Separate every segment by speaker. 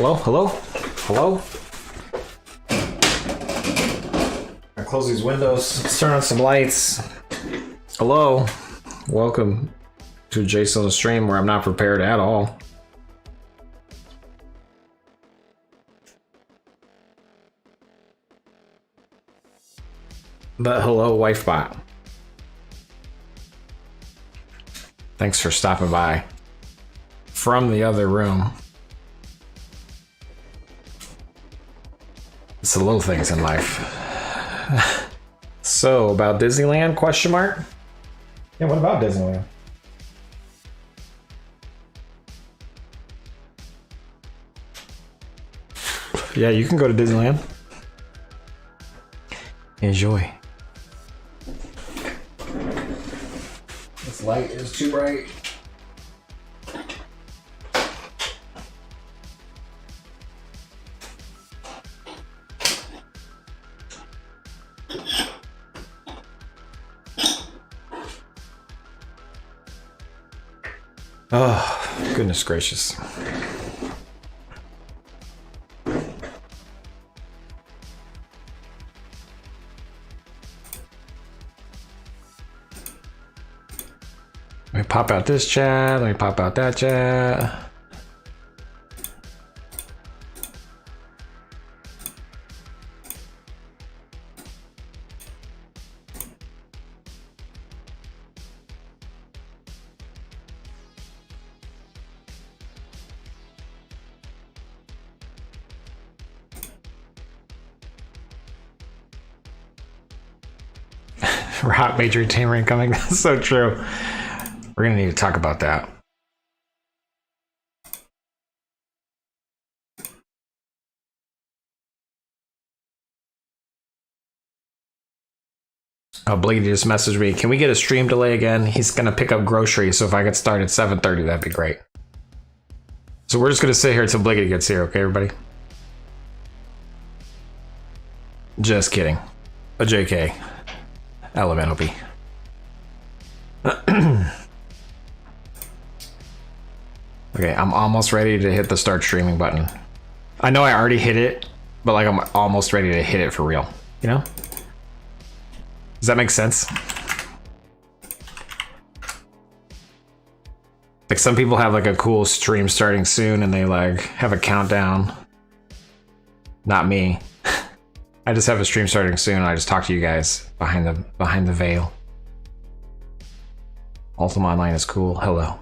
Speaker 1: Hello? Hello? Hello? I close these windows. Let's turn on some lights. Hello? Welcome to Jason stream where I'm not prepared at all. But hello, WifeBot. Thanks for stopping by from the other room. It's the little things in life. So, about Disneyland, question mark? Yeah, what about Disneyland? Yeah, you can go to Disneyland. Enjoy. This light is too bright. Oh, goodness gracious. Let me pop out this chat. Let me pop out that chat. Rock Major Tamer incoming. That's so true. We're gonna need to talk about that. Oh, Blake just messaged me. Can we get a stream delay again? He's gonna pick up groceries, so if I could start at 7:30, that'd be great. So we're just gonna sit here until Blake gets here, okay, everybody? Just kidding. A JK. Elemental B. Okay, I'm almost ready to hit the start streaming button. I know I already hit it, but like I'm almost ready to hit it for real. You know? Does that make sense? Like some people have like a cool stream starting soon and they like have a countdown. Not me. I just have a stream starting soon and I just talk to you guys behind the veil. Ultima Online is cool. Hello.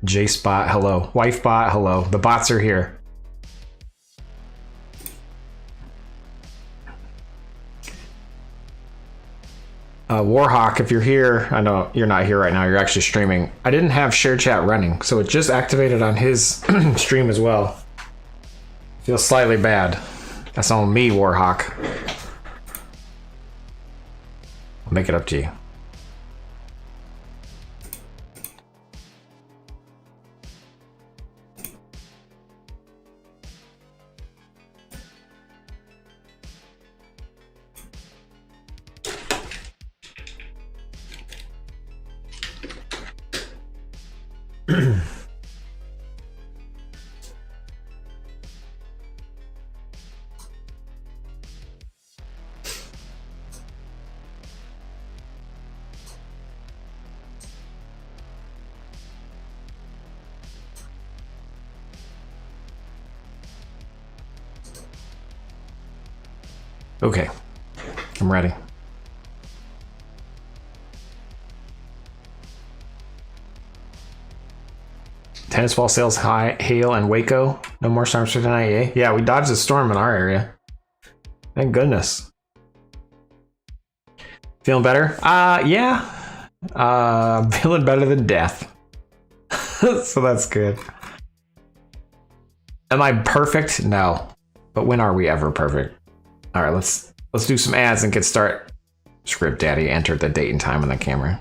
Speaker 1: JSpot, hello. WifeBot, hello. The bots are here. Warhawk, if you're here, I know you're not here right now, you're actually streaming. I didn't have share chat running, so it just activated on his stream as well. Feels slightly bad. That's on me, Warhawk. I'll make it up to you. Okay, I'm ready. Tennis ball sales high, hail, and Waco. No more storms for tonight, eh? Yeah, we dodged a storm in our area. Thank goodness. Feeling better? Yeah. Feeling better than death. So that's good. Am I perfect? No. But when are we ever perfect? All right, let's do some ads and get started. Script Daddy entered the date and time on the camera.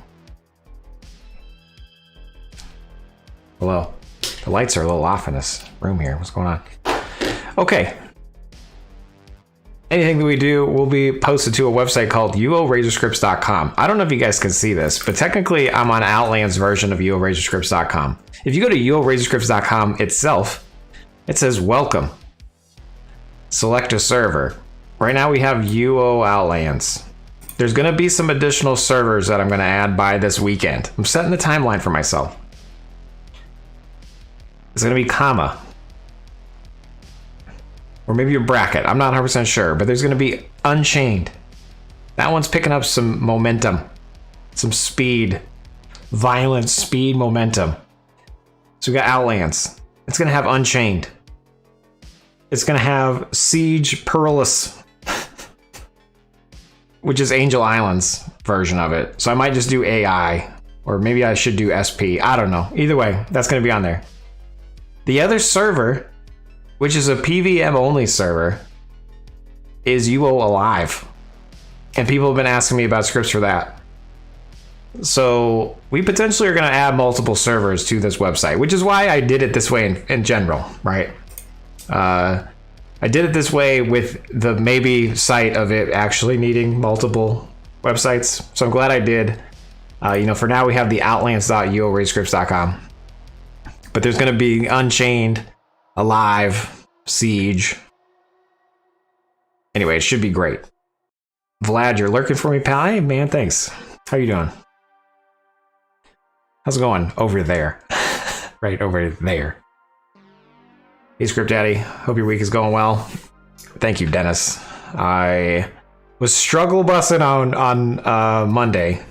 Speaker 1: Hello. The lights are a little off in this room here. What's going on? Okay. Anything that we do will be posted to a website called uorazorscripts.com. I don't know if you guys can see this, but technically I'm on Outlands version of uorazorscripts.com. If you go to uorazorscripts.com itself, It says welcome. Select a server. Right now we have UO Outlands. There's going to be some additional servers that I'm going to add by this weekend. I'm setting the timeline for myself. It's going to be comma. Or maybe a bracket. I'm not 100% sure, but there's going to be Unchained. That one's picking up some momentum, some speed, violent speed momentum. So we got Outlands. It's going to have Unchained. It's going to have Siege Perilous, which is Angel Island's version of it. So I might just do AI, or maybe I should do SP. I don't know. Either way, that's going to be on there. The other server, which is a PVM only server, is UO Alive. And people have been asking me about scripts for that. So we potentially are going to add multiple servers to this website, which is why I did it this way in general, right? I did it this way with the maybe site of it actually needing multiple websites. So I'm glad I did. For now we have the outlands.uoraidscripts.com. But there's going to be Unchained, Alive, Siege. Anyway, it should be great. Vlad, you're lurking for me, pal? Hey, man, thanks. How you doing? How's it going over there? Right over there. Hey, Script Daddy. Hope your week is going well. Thank you, Dennis. I was struggle bussing on Monday.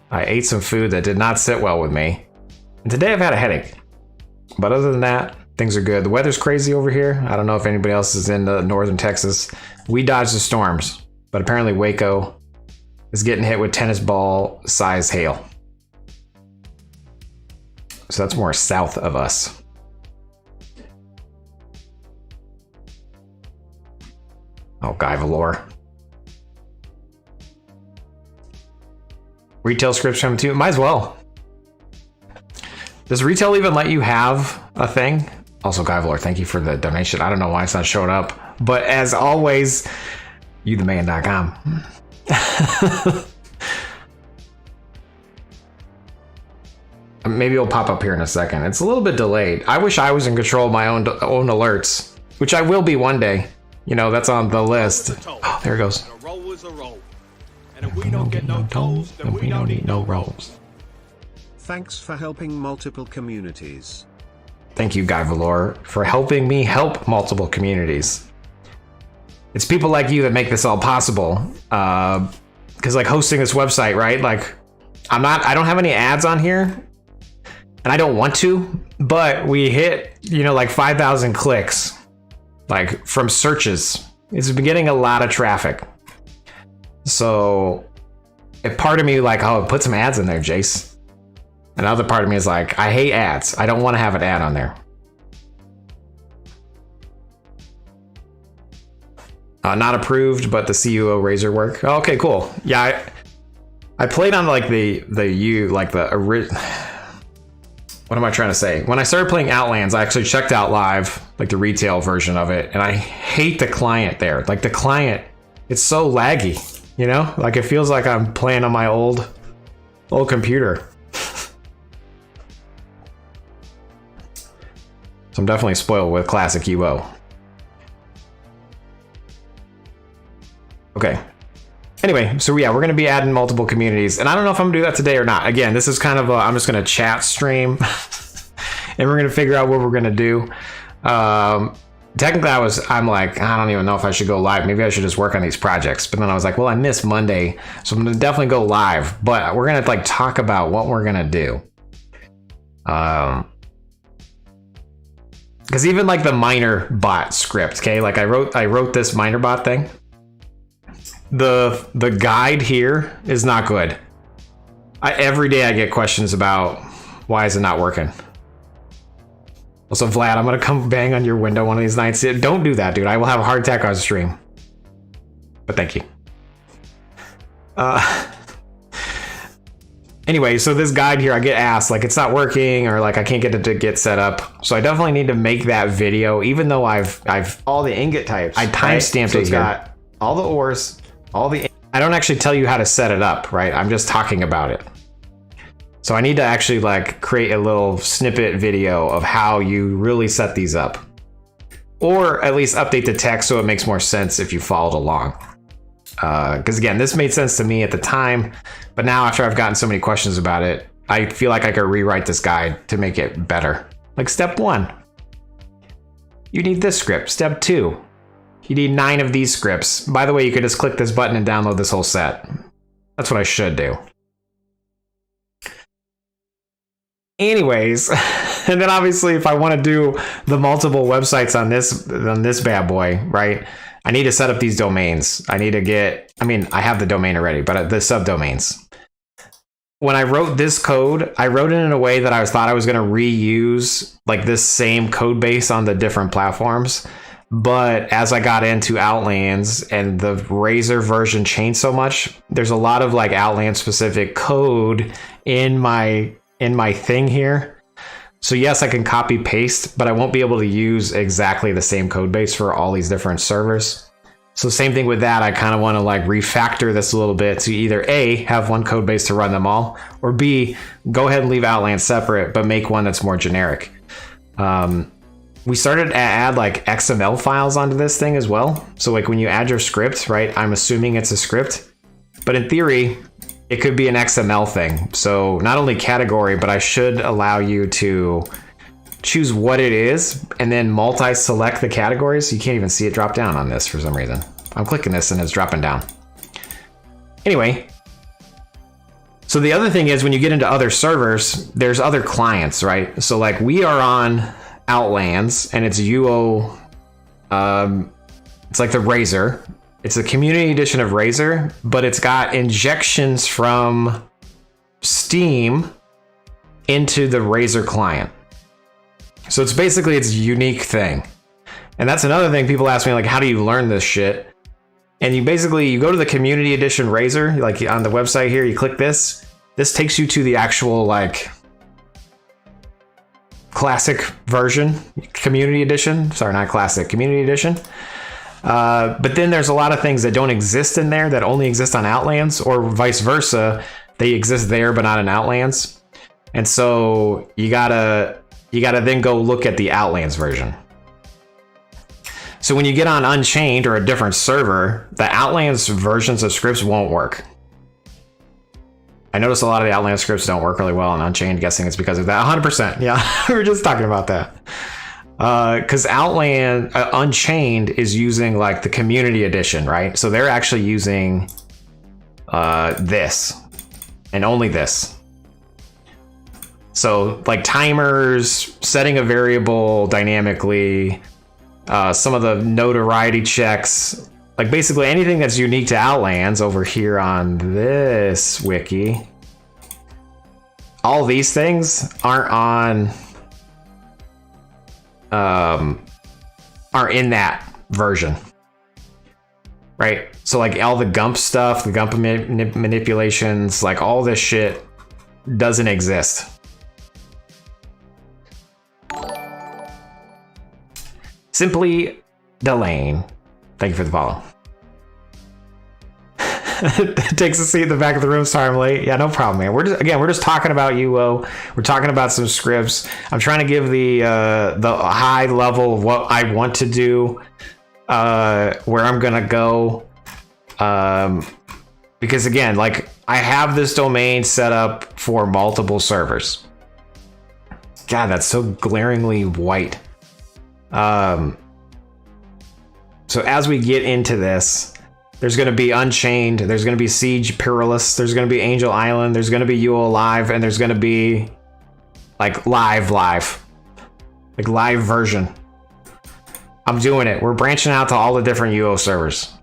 Speaker 1: I ate some food that did not sit well with me. And today I've had a headache. But other than that, things are good. The weather's crazy over here. I don't know if anybody else is in northern Texas. We dodged the storms. But apparently Waco is getting hit with tennis ball size hail. So that's more south of us. Oh, Guy Valor. Retail scripts from too. Might as well. Does retail even let you have a thing? Also, Guy Valor, thank you for the donation. I don't know why it's not showing up. But as always, youtheman.com. Maybe it'll pop up here in a second. It's a little bit delayed. I wish I was in control of my own alerts, which I will be one day. That's on the list. Oh, there it goes.
Speaker 2: A roll is a roll. And if we don't get no tolls, then we don't eat no rolls.
Speaker 3: Thanks for helping multiple communities.
Speaker 1: Thank you, Guy Valor, for helping me help multiple communities. It's people like you that make this all possible. Because like hosting this website, right? Like I don't have any ads on here and I don't want to, but we hit, like 5,000 clicks, like from searches. It's been getting a lot of traffic. So if part of me like, oh, put some ads in there, Jace. Another part of me is like, I hate ads. I don't want to have an ad on there. Not approved, but the CUO razor work. Oh, okay, cool. Yeah, I played on like what am I trying to say? When I started playing Outlands, I actually checked out live, like the retail version of it, and I hate the client there. Like the client, it's so laggy, Like it feels like I'm playing on my old computer. So I'm definitely spoiled with classic UO. Okay. Anyway, so yeah, we're going to be adding multiple communities, and I don't know if I'm going to do that today or not. Again, this is kind of I'm just going to chat stream, and we're going to figure out what we're going to do. Technically, I'm like, I don't even know if I should go live. Maybe I should just work on these projects. But then I was like, well, I missed Monday, so I'm going to definitely go live. But we're going to like talk about what we're going to do. Because even like the miner bot script, okay, like I wrote this miner bot thing. The guide here is not good. Every day I get questions about why is it not working. Also, Vlad, I'm gonna come bang on your window one of these nights. Don't do that, dude. I will have a heart attack on stream. But thank you. Anyway, so this guide here, I get asked, like, it's not working, or like I can't get it to get set up. So I definitely need to make that video, even though I've
Speaker 4: all the ingot types.
Speaker 1: I timestamped it here.
Speaker 4: Got all the ores, I
Speaker 1: don't actually tell you how to set it up, right? I'm just talking about it. So I need to actually like create a little snippet video of how you really set these up. or at least update the text so it makes more sense if you followed along. Because again, this made sense to me at the time, but now after I've gotten so many questions about it, I feel like I could rewrite this guide to make it better. Like step 1, you need this script. Step 2, you need 9 of these scripts. By the way, you could just click this button and download this whole set. That's what I should do. Anyways, and then obviously if I want to do the multiple websites on this bad boy, right? I need to set up these domains. I need to get, I mean, I have the domain already, but the subdomains. When I wrote this code, I wrote it in a way that I thought I was going to reuse like this same code base on the different platforms. But as I got into Outlands and the Razor version changed so much, there's a lot of like Outland specific code in my thing here. So yes, I can copy paste, but I won't be able to use exactly the same code base for all these different servers. So same thing with that. I kind of want to like refactor this a little bit to either A, have one code base to run them all, or B, go ahead and leave Outland separate, but make one that's more generic. We started to add like XML files onto this thing as well. So like when you add your script, right, I'm assuming it's a script, but in theory, it could be an XML thing. So not only category, but I should allow you to choose what it is and then multi-select the categories. You can't even see it drop down on this for some reason. I'm clicking this and it's dropping down. Anyway, so the other thing is when you get into other servers, there's other clients, right? So like we are on Outlands and it's UO, it's like the Razor. It's a community edition of Razor, but it's got injections from Steam into the Razor client. So it's basically its unique thing. And that's another thing people ask me, like, how do you learn this shit? And you go to the community edition Razor, like on the website here, you click this. This takes you to the actual like classic version, community edition. Sorry, not classic, community edition. But then there's a lot of things that don't exist in there that only exist on Outlands, or vice versa. They exist there, but not in Outlands. And so you gotta then go look at the Outlands version. So when you get on Unchained or a different server, the Outlands versions of scripts won't work. I noticed a lot of the Outlands scripts don't work really well on Unchained, guessing it's because of that. 100%, yeah, we were just talking about that. Because Outland Unchained is using like the community edition, right? So they're actually using this and only this. So like timers, setting a variable dynamically, some of the notoriety checks, like basically anything that's unique to Outlands over here on this wiki. All these things aren't in that version, right? So like all the Gump stuff, the Gump manipulations, like all this shit doesn't exist. Simply Delane, thank you for the follow. Takes a seat in the back of the room. Sorry I'm late. Yeah, no problem, man. We're just talking about UO. We're talking about some scripts. I'm trying to give the high level of what I want to do, where I'm gonna go, because again, like I have this domain set up for multiple servers. God, that's so glaringly white. So as we get into this, there's going to be Unchained, there's going to be Siege Perilous, there's going to be Angel Island, there's going to be UO Live, and there's going to be like live, like live version. I'm doing it. We're branching out to all the different UO servers.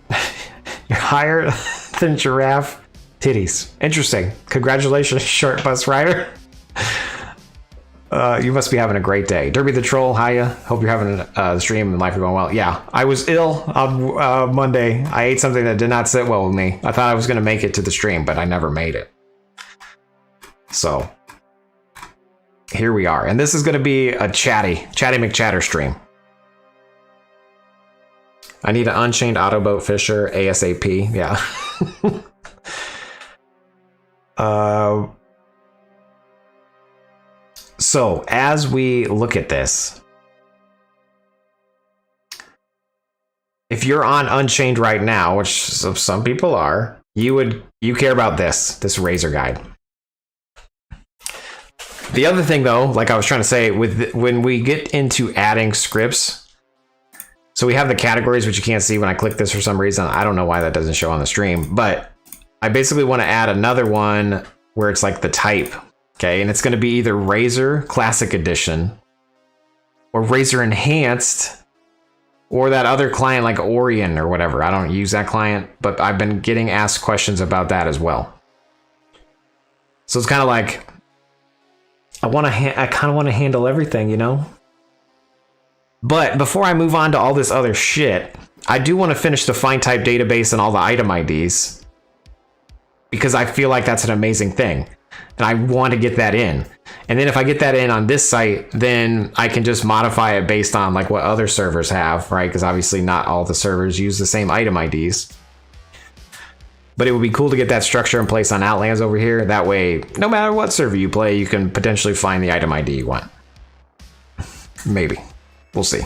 Speaker 1: You're higher than giraffe titties. Interesting. Congratulations, short bus rider. You must be having a great day. Derby the Troll, hiya. Hope you're having a stream and life is going well. Yeah, I was ill on Monday. I ate something that did not sit well with me. I thought I was going to make it to the stream, but I never made it. So, here we are. And this is going to be a Chatty McChatter stream. I need an Unchained Autoboat Fisher ASAP. Yeah. So as we look at this, if you're on Unchained right now, which some people are, you care about this Razor guide. The other thing though, like I was trying to say, when we get into adding scripts, so we have the categories, which you can't see when I click this for some reason. I don't know why that doesn't show on the stream, but I basically want to add another one where it's like the type. Okay, and it's going to be either Razor Classic Edition or Razor Enhanced or that other client like Orion or whatever. I don't use that client, but I've been getting asked questions about that as well. So it's kind of like I kind of want to handle everything, you know? But before I move on to all this other shit, I do want to finish the find type database and all the item IDs because I feel like that's an amazing thing. And I want to get that in. And then if I get that in on this site, then I can just modify it based on like what other servers have, right? Because obviously not all the servers use the same item IDs. But it would be cool to get that structure in place on Outlands over here. That way, no matter what server you play, you can potentially find the item ID you want. Maybe. We'll see.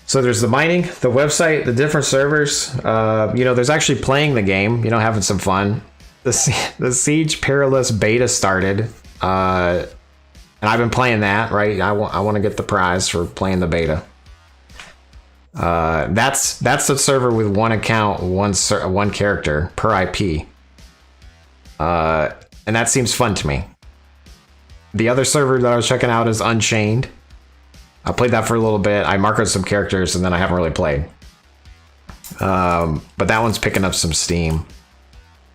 Speaker 1: So there's the mining, the website, the different servers. There's actually playing the game, having some fun. The Siege Perilous beta started, and I've been playing that, right? I want to get the prize for playing the beta. That's the server with one account, one character per IP. And that seems fun to me. The other server that I was checking out is Unchained. I played that for a little bit. I marked some characters and then I haven't really played. But that one's picking up some steam.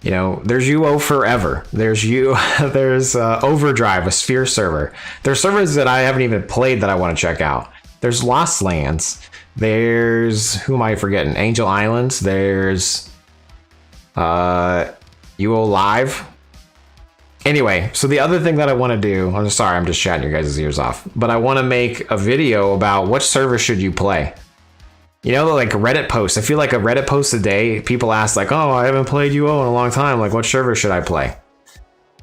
Speaker 1: There's UO Forever. There's Overdrive, a Sphere server. There's servers that I haven't even played that I want to check out. There's Lost Lands. There's, who am I forgetting? Angel Islands. There's UO Live. Anyway, so the other thing that I want to do, I'm sorry, I'm just chatting your guys' ears off, but I want to make a video about what server should you play. Like Reddit posts. I feel like a Reddit post a day, people ask like, oh, I haven't played UO in a long time. Like, what server should I play?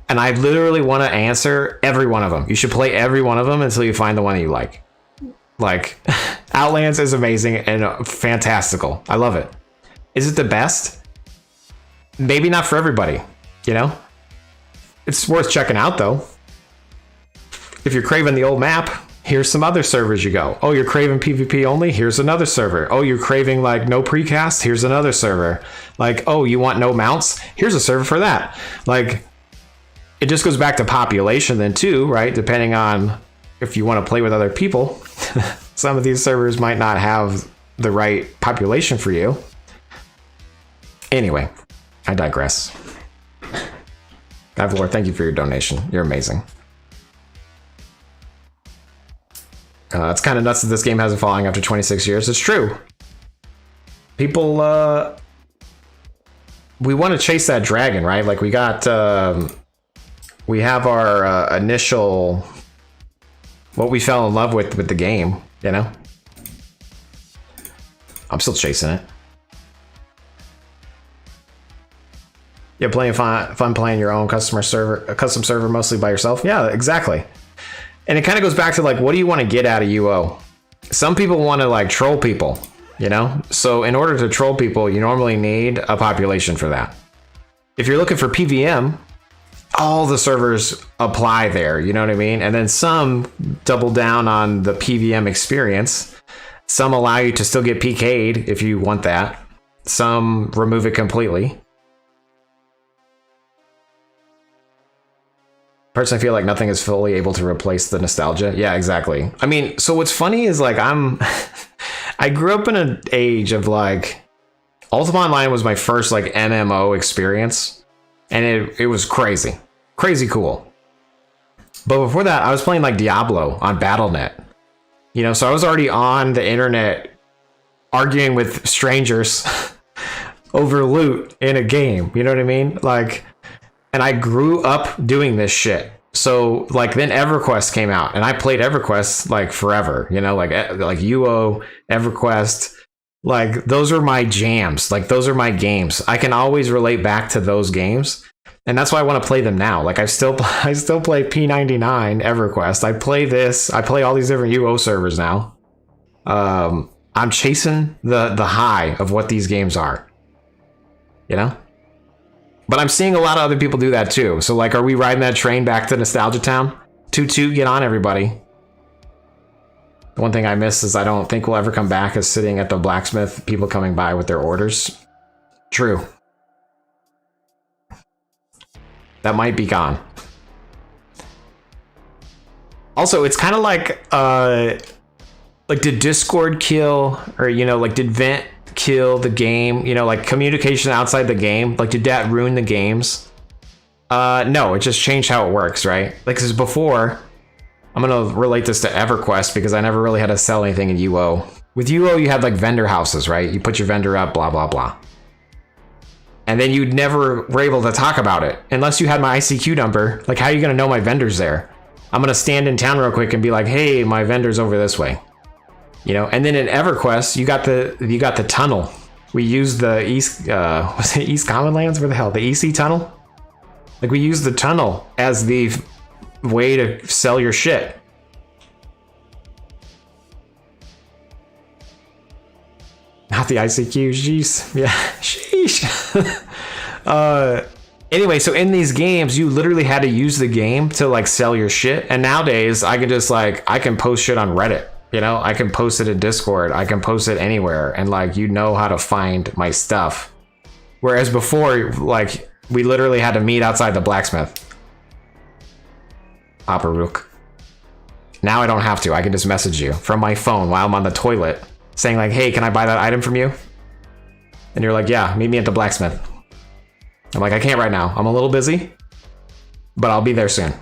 Speaker 1: And I literally want to answer every one of them. You should play every one of them until you find the one that you like. Like, Outlands is amazing and fantastical. I love it. Is it the best? Maybe not for everybody, It's worth checking out, though. If you're craving the old map, here's some other servers you go. Oh, you're craving PvP only? Here's another server. Oh, you're craving like no precast? Here's another server. Like, oh, you want no mounts? Here's a server for that. Like, it just goes back to population then too, right? Depending on if you want to play with other people. Some of these servers might not have the right population for you. Anyway, I digress. Ivor, thank you for your donation. You're amazing. It's kind of nuts that this game hasn't fallen after 26 years. It's true. People, we want to chase that dragon, right? Like we got, we have our initial, what we fell in love with the game, I'm still chasing it. Yeah, playing fun playing your own custom server mostly by yourself. Yeah, exactly. And it kind of goes back to like, what do you want to get out of UO? Some people want to like troll people, So in order to troll people, you normally need a population for that. If you're looking for PVM, all the servers apply there, you know what I mean? And then some double down on the PVM experience. Some allow you to still get PK'd if you want that. Some remove it completely. Personally, I feel like nothing is fully able to replace the nostalgia. Yeah, exactly. I mean, so what's funny is like I grew up in an age of like, Ultima Online was my first like MMO experience, and it was crazy cool. But before that, I was playing like Diablo on Battle.net. So I was already on the internet arguing with strangers over loot in a game. You know what I mean? Like, and I grew up doing this shit. So like then EverQuest came out and I played EverQuest like forever, like UO, EverQuest, like those are my jams. Like those are my games. I can always relate back to those games. And that's why I want to play them now. Like I still play P99 EverQuest. I play this. I play all these different UO servers now. I'm chasing the high of what these games are. You know? But I'm seeing a lot of other people do that too. So like, are we riding that train back to Nostalgia Town? Toot, get on, everybody. The one thing I miss is I don't think we'll ever come back is sitting at the blacksmith, people coming by with their orders. True. That might be gone. Also, it's kind of like did Discord kill, or, you know, like, did Vent kill the game? You know, like, communication outside the game? Like, did that ruin the games? No, it just changed how it works, right? Like, because before, I'm going to relate this to EverQuest because I never really had to sell anything in UO. With UO, you had, like, vendor houses, right? You put your vendor up, blah, blah, blah. And then you never were able to talk about it unless you had my ICQ number. Like, how are you going to know my vendor's there? I'm going to stand in town real quick and be like, hey, my vendor's over this way. You know, and then in EverQuest, you got the tunnel. We used the East, was it East Commonlands? Where the hell? The EC tunnel? Like, we used the tunnel as the way to sell your shit. Not the ICQ, jeez. Yeah, sheesh. Anyway, so in these games, you literally had to use the game to, like, sell your shit. And nowadays, I can just, like, I can post shit on Reddit. You know, I can post it in Discord. I can post it anywhere. And, like, you know how to find my stuff. Whereas before, like, we literally had to meet outside the blacksmith. Papa Rook. Now I don't have to. I can just message you from my phone while I'm on the toilet saying, like, hey, can I buy that item from you? And you're like, yeah, meet me at the blacksmith. I'm like, I can't right now. I'm a little busy, but I'll be there soon.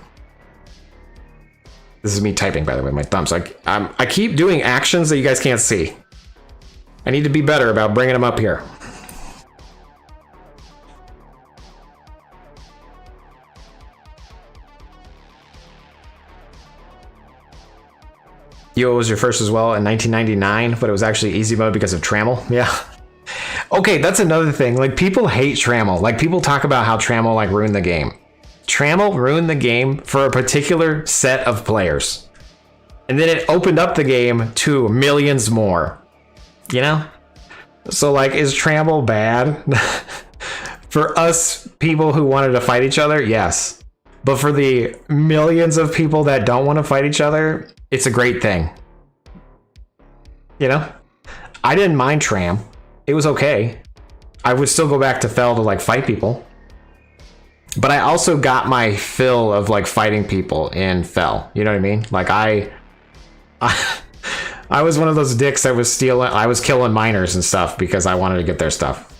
Speaker 1: This is me typing, by the way, my thumbs. Like, I keep doing actions that you guys can't see. I need to be better about bringing them up here. UO was your first as well in 1999, but it was actually easy mode because of Trammel. Yeah. Okay, that's another thing. Like, people hate Trammel. Like, people talk about how Trammel, like, ruined the game. Trammel ruined the game for a particular set of players. And then it opened up the game to millions more. You know? So, like, is Trammel bad? For us people who wanted to fight each other, yes. But for the millions of people that don't want to fight each other, it's a great thing. You know? I didn't mind Tram. It was okay. I would still go back to Fel to, like, fight people. But I also got my fill of, like, fighting people in Fel. You know what I mean? Like, I was one of those dicks that was stealing. I was killing miners and stuff because I wanted to get their stuff.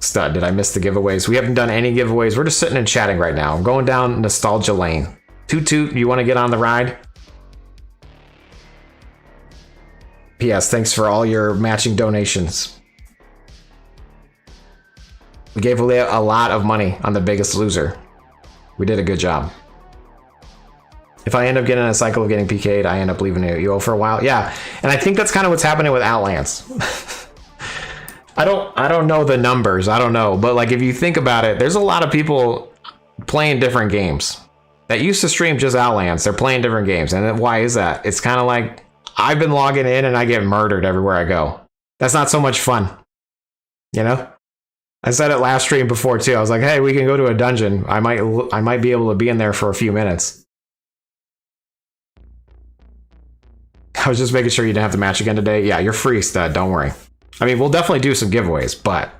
Speaker 1: Stud, did I miss the giveaways? We haven't done any giveaways. We're just sitting and chatting right now. I'm going down nostalgia lane. Toot toot, you want to get on the ride? P.S. Thanks for all your matching donations. We gave away a lot of money on The Biggest Loser. We did a good job. If I end up getting in a cycle of getting PK'd, I end up leaving UO for a while. Yeah, and I think that's kind of what's happening with Outlands. I don't know the numbers. I don't know. But, like, if you think about it, there's a lot of people playing different games that used to stream just Outlands. They're playing different games. And then why is that? It's kind of like I've been logging in and I get murdered everywhere I go. That's not so much fun. You know? I said it last stream before too. I was like, hey, we can go to a dungeon. I might be able to be in there for a few minutes. I was just making sure you didn't have to match again today. Yeah, you're free, stud. Don't worry. I mean, we'll definitely do some giveaways, but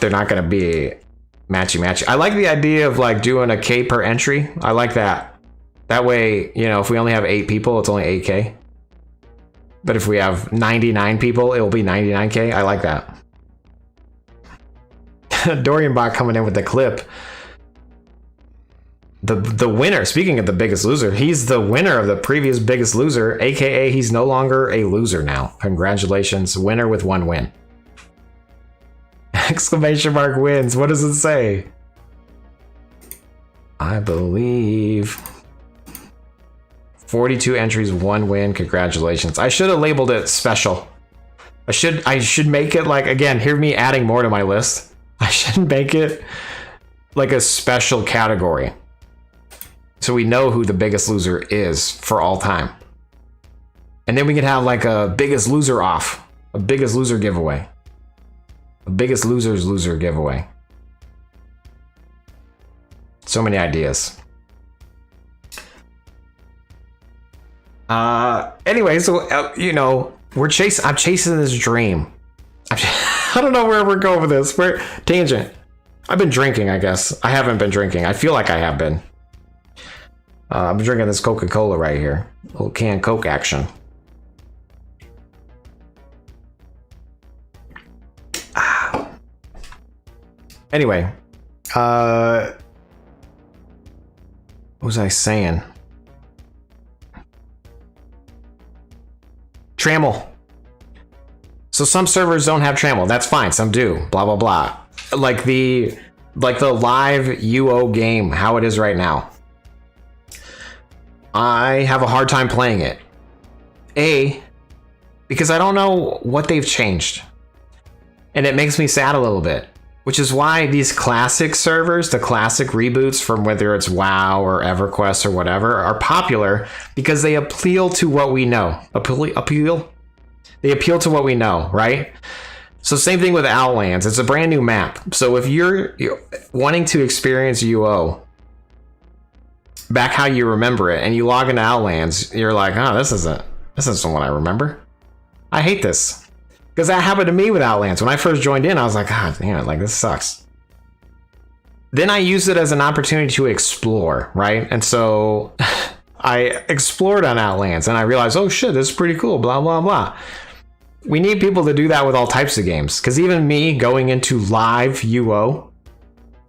Speaker 1: they're not going to be matchy-matchy. I like the idea of, like, doing a K per entry. I like that. That way, you know, if we only have 8 people, it's only 8K. But if we have 99 people, it will be 99K. I like that. Dorian Bot coming in with the clip. The winner, speaking of The Biggest Loser, he's the winner of the previous Biggest Loser, aka he's no longer a loser now. Congratulations, winner with 1 win. Exclamation mark wins. What does it say? I believe 42 entries, 1 win. Congratulations. I should have labeled it special. I should make it, like, again, hear me adding more to my list. I shouldn't make it like a special category. So we know who the biggest loser is for all time. And then we could have like a biggest loser off, a biggest loser giveaway, a biggest loser's loser giveaway. So many ideas. Anyway, so you know, I'm chasing this dream. I don't know where we're going with this. We're tangent. I've been drinking, I guess. I haven't been drinking. I feel like I have been. I'm drinking this Coca-Cola right here. A little canned Coke action. Anyway, what was I saying? Trammel. So some servers don't have Trammel. That's fine. Some do. Blah blah blah. Like the live UO game, how it is right now. I have a hard time playing it. Because I don't know what they've changed. And it makes me sad a little bit. Which is why these classic servers, the classic reboots from whether it's WoW or EverQuest or whatever, are popular because they appeal to what we know. Appeal? They appeal to what we know, right? So same thing with Outlands. It's a brand new map. So if you're wanting to experience UO back how you remember it, and you log into Outlands, you're like, oh, this isn't what I remember. I hate this. Because that happened to me with Outlands. When I first joined in, I was like, God damn it, like this sucks. Then I used it as an opportunity to explore, right? And so I explored on Outlands and I realized, oh shit, this is pretty cool, blah, blah, blah. We need people to do that with all types of games. Because even me going into live UO,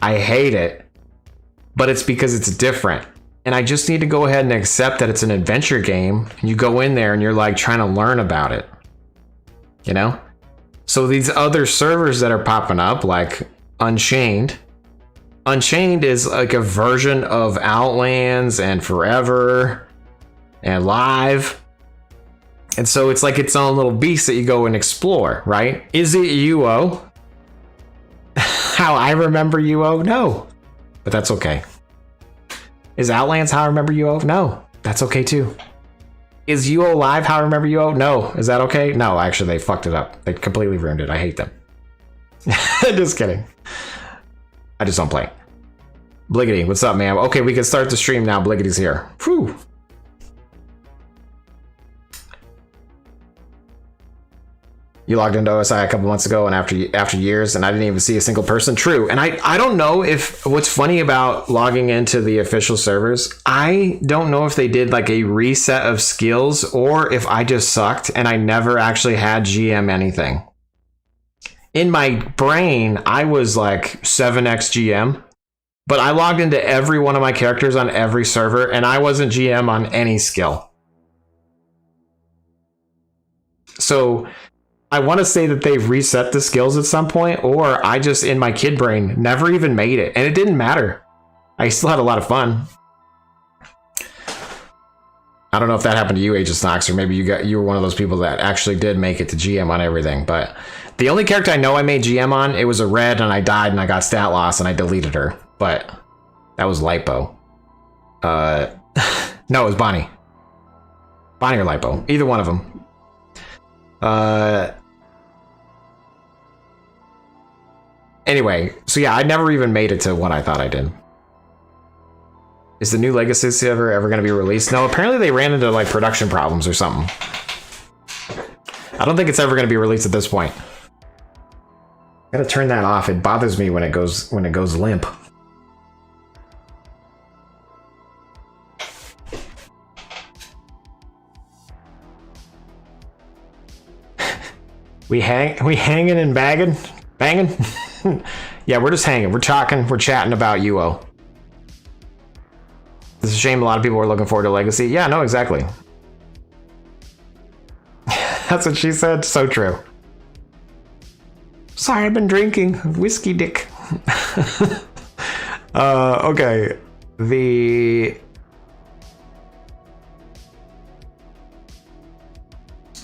Speaker 1: I hate it. But it's because it's different. And I just need to go ahead and accept that it's an adventure game. And you go in there and you're like trying to learn about it. You know? So these other servers that are popping up, like Unchained. Unchained is like a version of Outlands and Forever and Live. And so it's like its own little beast that you go and explore, right? Is it UO? How I remember UO? No. But that's okay. Is Outlands how I remember UO? No. That's okay too. Is UO Live how I remember UO? No. Is that okay? No, actually, they fucked it up. They completely ruined it. I hate them. Just kidding. I just don't play. Bliggity, what's up, man? Okay, we can start the stream now. Bliggity's here. Whew. You logged into OSI a couple months ago, and after years, and I didn't even see a single person. True. And I don't know if what's funny about logging into the official servers, I don't know if they did like a reset of skills or if I just sucked and I never actually had GM anything. In my brain, I was like 7x GM, but I logged into every one of my characters on every server and I wasn't GM on any skill. So I want to say that they've reset the skills at some point, or I just, in my kid brain, never even made it. And it didn't matter. I still had a lot of fun. I don't know if that happened to you, Agent Snox, or maybe you were one of those people that actually did make it to GM on everything. But the only character I know I made GM on, it was a red, and I died, and I got stat loss, and I deleted her. But that was Lipo. No, it was Bonnie. Bonnie or Lipo. Either one of them. Anyway, so yeah, I never even made it to what I thought I did. Is the new Legacy server ever going to be released? No, apparently they ran into like production problems or something. I don't think it's ever going to be released at this point. I gotta turn that off. It bothers me when it goes limp. We hanging and banging? Yeah, we're just hanging. We're talking. We're chatting about UO. It's a shame a lot of people are looking forward to Legacy. Yeah, no, exactly. That's what she said. So true. Sorry, I've been drinking whiskey dick. Okay.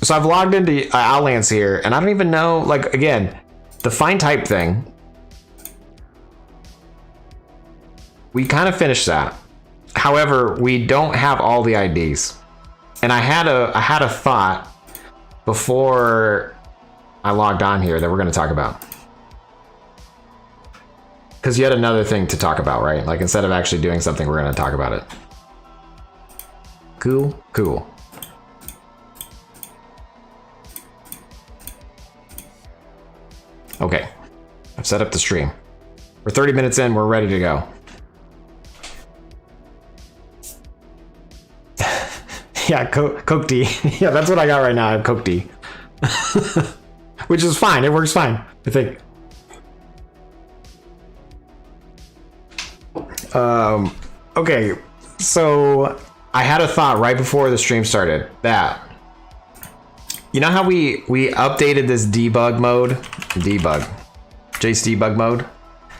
Speaker 1: So I've logged into Outlands here, and I don't even know, like, again, the find type thing. we kind of finished that. However, we don't have all the IDs. And I had a thought before I logged on here that we're going to talk about. Because you had another thing to talk about, right? Like instead of actually doing something, we're going to talk about it. Cool, cool. Okay, I've set up the stream. We're 30 minutes in, we're ready to go. Yeah, Coke tea. Yeah, that's what I got right now. I have Coke tea. Which is fine. It works fine, I think. Okay, so I had a thought right before the stream started that, you know how we updated this debug mode? Jace debug mode?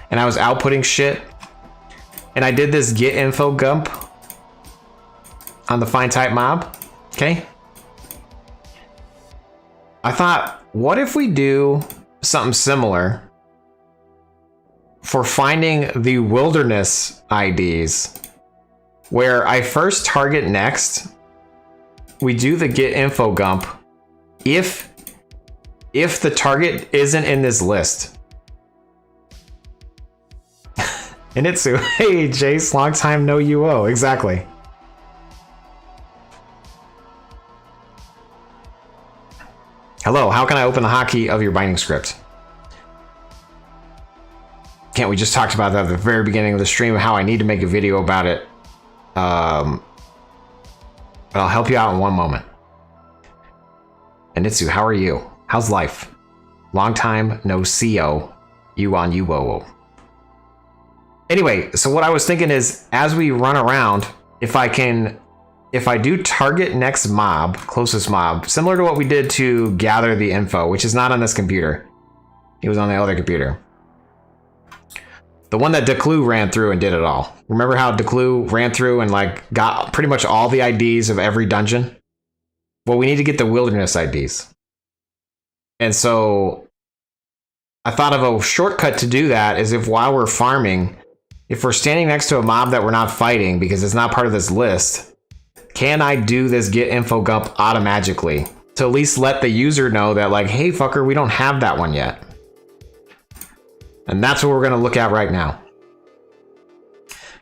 Speaker 1: And I was outputting shit. And I did this get info gump on the find type mob, okay? I thought, what if we do something similar for finding the wilderness IDs, where I first target next, we do the get info gump if the target isn't in this list. Initsu, hey Jace, long time no UO, exactly. Hello, how can I open the hotkey of your binding script? Can't we just talked about that at the very beginning of the stream, how I need to make a video about it. But I'll help you out in one moment. Initsu, how are you? How's life? Long time no CO. You on UO. Anyway, so what I was thinking is, as we run around, if I do target next mob, closest mob, similar to what we did to gather the info, which is not on this computer. It was on the other computer. The one that Declu ran through and did it all. Remember how Declu ran through and like got pretty much all the IDs of every dungeon? Well, we need to get the wilderness IDs. And so I thought of a shortcut to do that is if while we're farming, if we're standing next to a mob that we're not fighting because it's not part of this list, can I do this get info gump automatically to at least let the user know that like, hey fucker, we don't have that one yet. And that's what we're going to look at right now.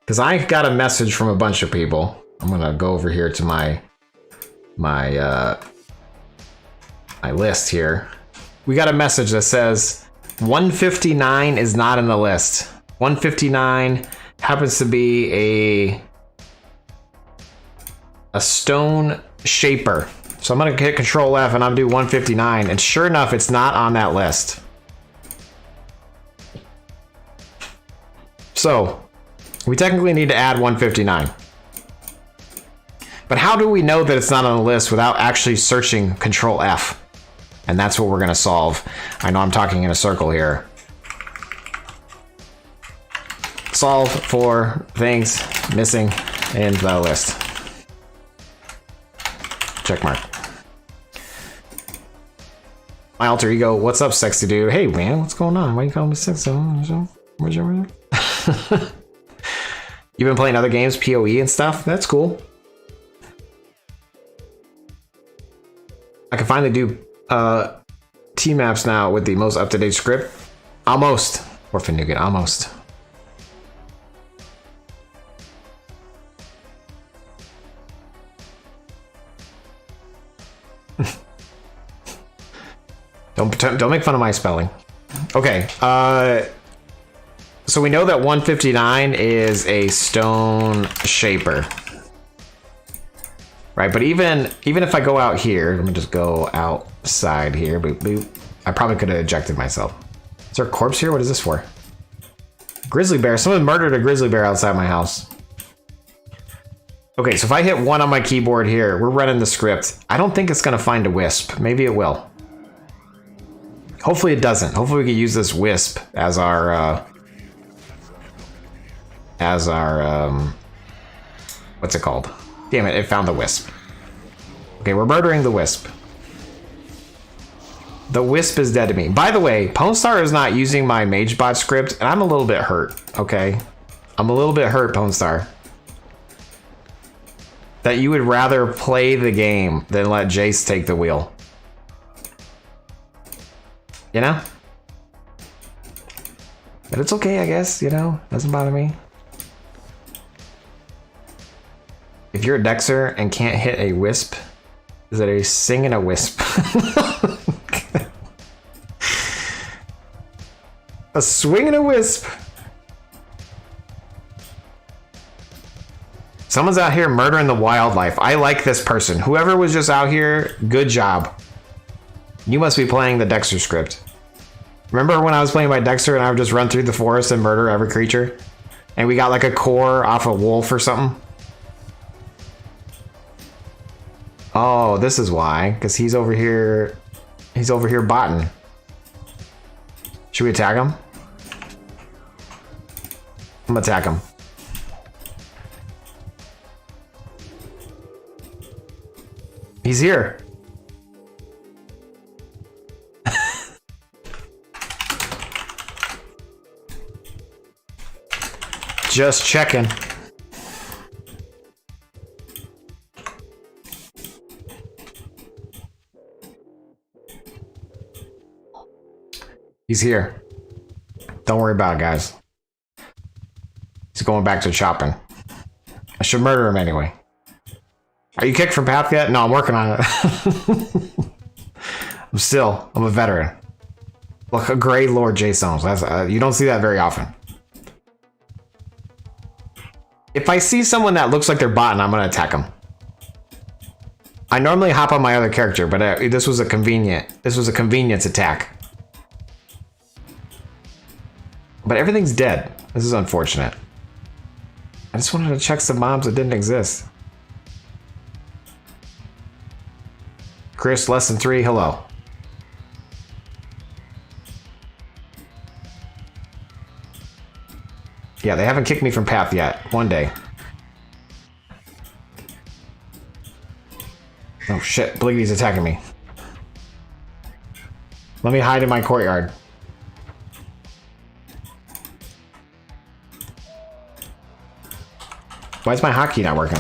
Speaker 1: Because I got a message from a bunch of people. I'm going to go over here to my list here. We got a message that says 159 is not in the list. 159 happens to be a stone shaper. So I'm going to hit Control F and I'm going to do 159. And sure enough, it's not on that list. So we technically need to add 159. But how do we know that it's not on the list without actually searching Control F? And that's what we're going to solve. I know I'm talking in a circle here. Solve for things missing in the list. Check mark. My alter ego, what's up, sexy dude? Hey man, what's going on? Why you calling me sexy? Where's your You've been playing other games, PoE and stuff? That's cool. I can finally do T-maps now with the most up-to-date script. Almost. Orphan Nougat, almost. Don't make fun of my spelling. Okay, so we know that 159 is a stone shaper. Right, but even if I go out here, let me just go outside here. Boop, boop. I probably could have ejected myself. Is there a corpse here? What is this for? Grizzly bear. Someone murdered a grizzly bear outside my house. Okay, so if I hit 1 on my keyboard here, we're running the script. I don't think it's going to find a wisp. Maybe it will. Hopefully it doesn't. Hopefully we can use this wisp as our what's it called? Damn it, it found the wisp. Okay, we're murdering the wisp. The wisp is dead to me. By the way, Pwnstar is not using my MageBot script, and I'm a little bit hurt, okay? I'm a little bit hurt, Pone Star. That you would rather play the game than let Jace take the wheel. You know? But it's okay, I guess, you know? Doesn't bother me. If you're a Dexter and can't hit a wisp, is it a sing and a wisp? A swing and a wisp. Someone's out here murdering the wildlife. I like this person. Whoever was just out here, good job. You must be playing the Dexter script. Remember when I was playing by Dexter and I would just run through the forest and murder every creature? And we got like a core off a wolf or something? Oh, this is why. Because he's over here. He's over here botting. Should we attack him? I'm gonna attack him. He's here. Just checking. He's here. Don't worry about it, guys. He's going back to shopping. I should murder him anyway. Are you kicked from path yet? No, I'm working on it. I'm a veteran. Look, a gray Lord J Stones. That's you don't see that very often. If I see someone that looks like they're botting, I'm gonna attack them. I normally hop on my other character, but this was a convenience attack. But everything's dead. This is unfortunate. I just wanted to check some mobs that didn't exist. Chris, lesson 3, hello. Yeah, they haven't kicked me from path yet. One day. Oh shit, Bliggy's attacking me. Let me hide in my courtyard. Why is my hotkey not working?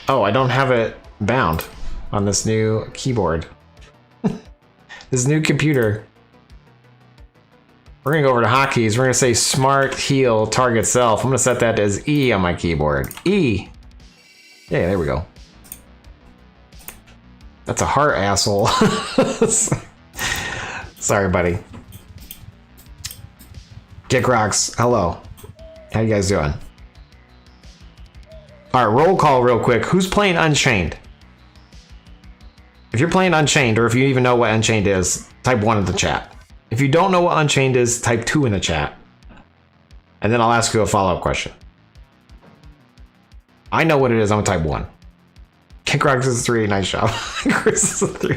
Speaker 1: Oh, I don't have it bound on this new keyboard. This new computer. We're gonna go over to hotkeys. We're gonna say smart heal target self. I'm gonna set that as E on my keyboard. E. Yeah, there we go. That's a heart, asshole. Sorry, buddy. Kick Rocks, hello. How you guys doing? All right, roll call real quick. Who's playing Unchained? If you're playing Unchained, or if you even know what Unchained is, type 1 in the chat. If you don't know what Unchained is, type 2 in the chat. And then I'll ask you a follow-up question. I know what it is, I'm gonna type 1. Kick Rocks is 3, nice job. Chris is a 3.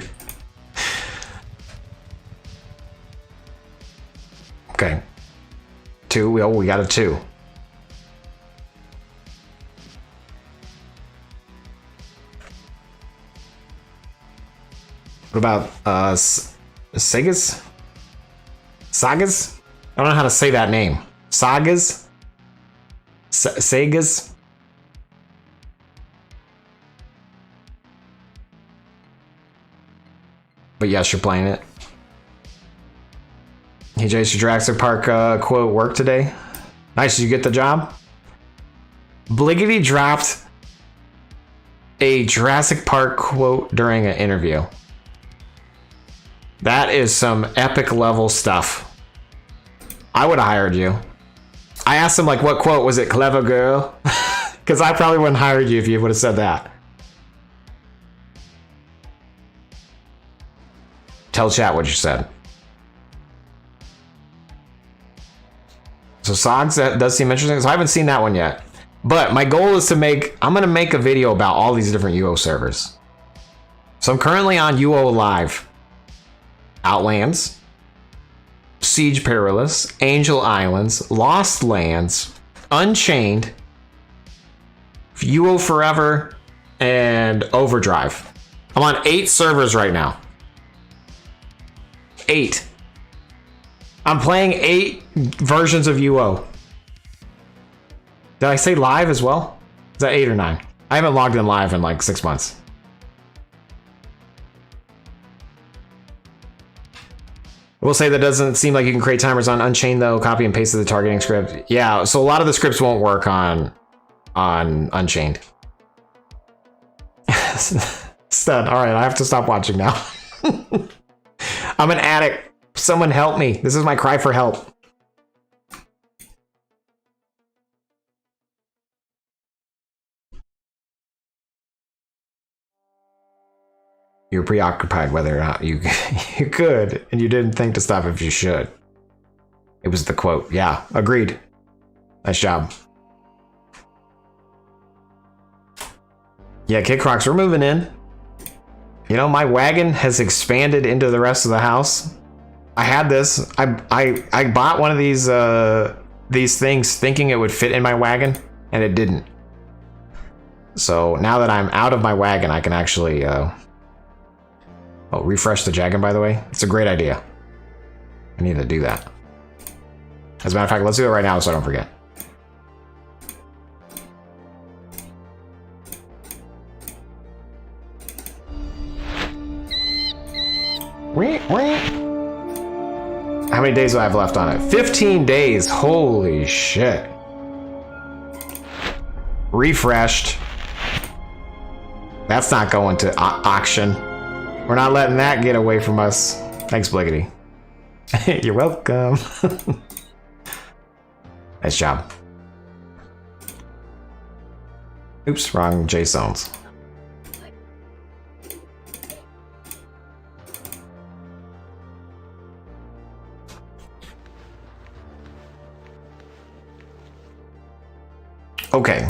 Speaker 1: Okay. 2, we got a 2. What about Sagas? Sagas? I don't know how to say that name. Sagas? Sagas? But yes, you're playing it. Hey Jace, your Jurassic Park quote work today? Nice, did you get the job? Bliggity dropped a Jurassic Park quote during an interview. That is some epic level stuff. I would have hired you. I asked him, like, what quote was it? Clever girl? Because I probably wouldn't hire you if you would have said that. Tell chat what you said. So Sogs, that does seem interesting. So I haven't seen that one yet. But my goal is to I'm going to make a video about all these different UO servers. So I'm currently on UO Live. Outlands, Siege Perilous, Angel Islands, Lost Lands, Unchained, UO Forever, and Overdrive. I'm on 8 servers right now. 8. I'm playing 8 versions of UO. Did I say live as well? Is that 8 or 9? I haven't logged in live in like 6 months. I will say that doesn't seem like you can create timers on Unchained though. Copy and paste the targeting script. Yeah, so a lot of the scripts won't work on Unchained. Stud. All right, I have to stop watching now. I'm an addict. Someone help me. This is my cry for help. You're preoccupied whether or not you could, and you didn't think to stop if you should. It was the quote. Yeah, agreed. Nice job. Yeah, Kid Crocs, we're moving in. You know, my wagon has expanded into the rest of the house. I had this. I bought one of these things thinking it would fit in my wagon, and it didn't. So now that I'm out of my wagon, I can actually refresh the Jaggin, by the way. It's a great idea. I need to do that. As a matter of fact, let's do it right now so I don't forget. How many days do I have left on it? 15 days. Holy shit. Refreshed. That's not going to auction. We're not letting that get away from us. Thanks, Bliggity. You're welcome. Nice job. Oops, wrong JSONs. Okay.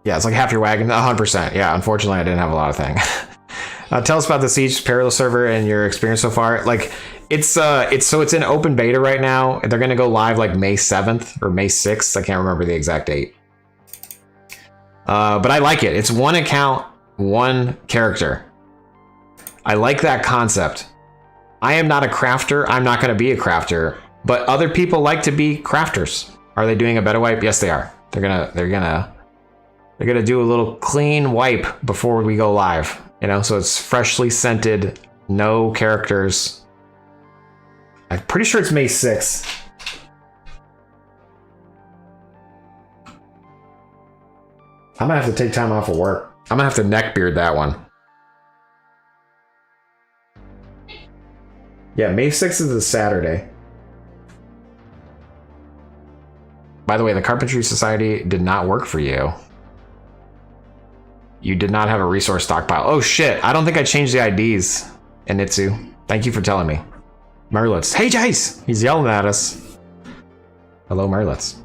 Speaker 1: Yeah, it's like half your wagon, 100%. Yeah, unfortunately, I didn't have a lot of things. Tell us about the Siege Perilous server and your experience so far. Like, it's in open beta right now. They're gonna go live like May 7th or May 6th. I can't remember the exact date. But I like it. It's one account, one character. I like that concept. I am not a crafter. I'm not gonna be a crafter. But other people like to be crafters. Are they doing a beta wipe? Yes, they are. They're gonna do a little clean wipe before we go live. You know, so it's freshly scented, no characters. I'm pretty sure it's May 6th. I'm gonna have to take time off of work. I'm gonna have to neckbeard that one. Yeah, May 6th is a Saturday. By the way, the Carpentry Society did not work for you. You did not have a resource stockpile. Oh shit, I don't think I changed the IDs in Nitsu. Thank you for telling me. Merlitz. Hey Jace! He's yelling at us. Hello, Merlitz.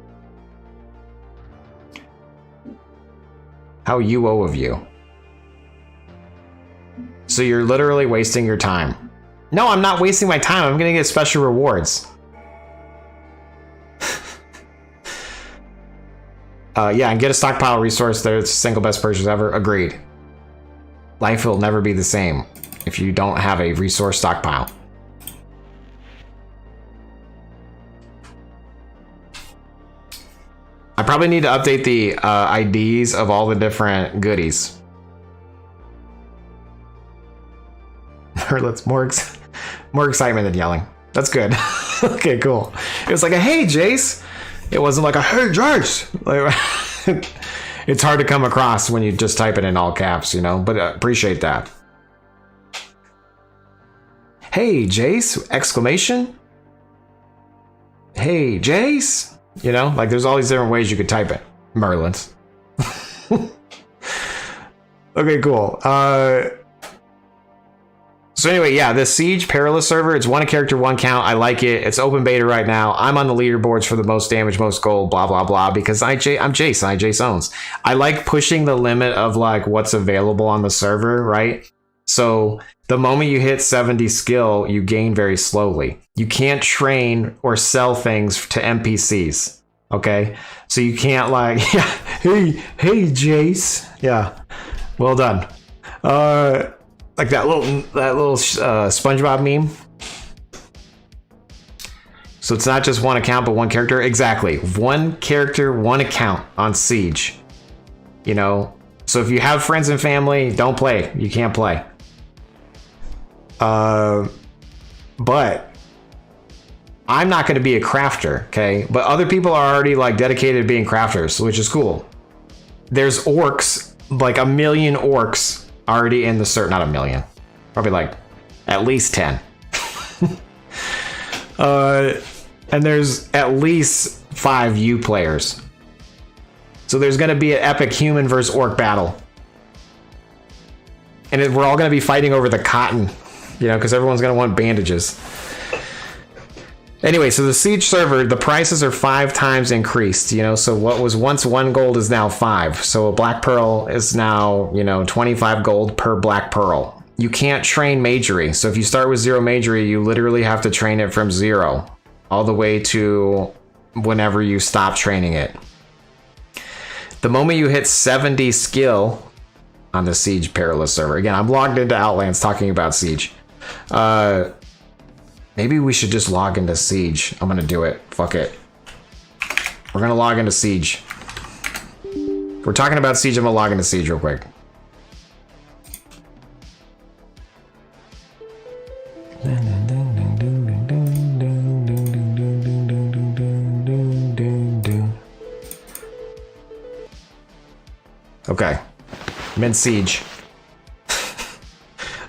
Speaker 1: How UO of you. So you're literally wasting your time. No, I'm not wasting my time. I'm gonna get special rewards. Yeah, and get a stockpile resource. There's the single best purchase ever. Agreed. Life will never be the same if you don't have a resource stockpile. I probably need to update the IDs of all the different goodies. Let's more excitement than yelling. That's good. Okay, cool. It was like a hey, Jace. It wasn't like a hey, Jace. Like, it's hard to come across when you just type it in all caps, you know. But appreciate that. Hey, Jace! Exclamation. Hey, Jace. You know, like there's all these different ways you could type it. Merlin's. Okay, cool. So anyway, yeah, the Siege Perilous server, it's one character, one count. I like it. It's open beta right now. I'm on the leaderboards for the most damage, most gold, blah, blah, blah, because I'm Jace, I Jace owns. I like pushing the limit of like what's available on the server, right? So the moment you hit 70 skill, you gain very slowly. You can't train or sell things to NPCs, okay? So you can't like, yeah, hey, Jace. Yeah, well done. like that little SpongeBob meme. So it's not just one account, but one character. Exactly. One character, one account on Siege. You know, so if you have friends and family, don't play. You can't play. But I'm not going to be a crafter, okay? But other people are already like dedicated to being crafters, which is cool. There's orcs, like 1 million orcs already in the server. Not 1 million, probably like at least 10. And there's at least 5 U players. So there's going to be an epic human versus orc battle. And we're all going to be fighting over the cotton, you know, because everyone's going to want bandages. Anyway, so the Siege server, the prices are 5 times increased, you know, so what was once 1 gold is now 5. So a black pearl is now, you know, 25 gold per black pearl. You can't train magery. So if you start with 0 magery, you literally have to train it from 0 all the way to whenever you stop training it. The moment you hit 70 skill on the Siege Perilous server, again, I'm logged into Outlands talking about Siege. Maybe we should just log into Siege. I'm gonna do it. Fuck it. We're gonna log into Siege. We're talking about Siege. I'm gonna log into Siege real quick. Okay, I'm in Siege.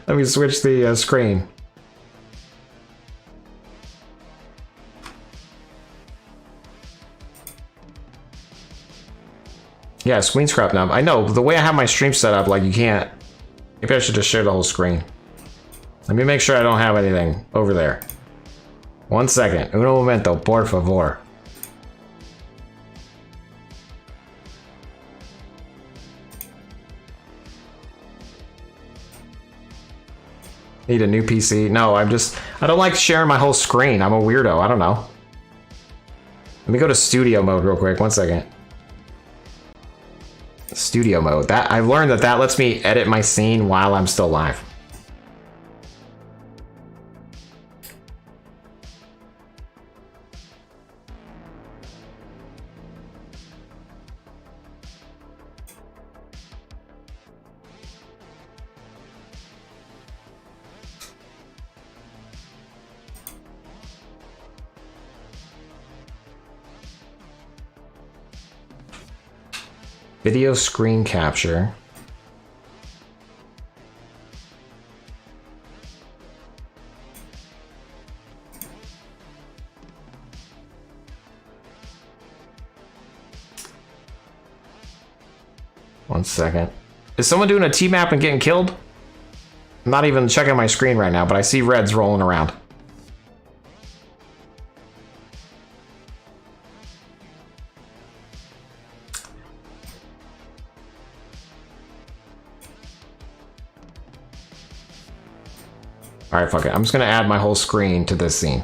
Speaker 1: Let me switch the screen. Yeah, screen's crap now. I know, the way I have my stream set up, like you can't. Maybe I should just share the whole screen. Let me make sure I don't have anything over there. 1 second. Uno momento, por favor. Need a new PC? No, I don't like sharing my whole screen. I'm a weirdo. I don't know. Let me go to studio mode real quick. 1 second. Studio mode. That I've learned that lets me edit my scene while I'm still live. Video screen capture. One second. Is someone doing a T-map and getting killed? I'm not even checking my screen right now, but I see reds rolling around. All right, fuck it. I'm just gonna add my whole screen to this scene.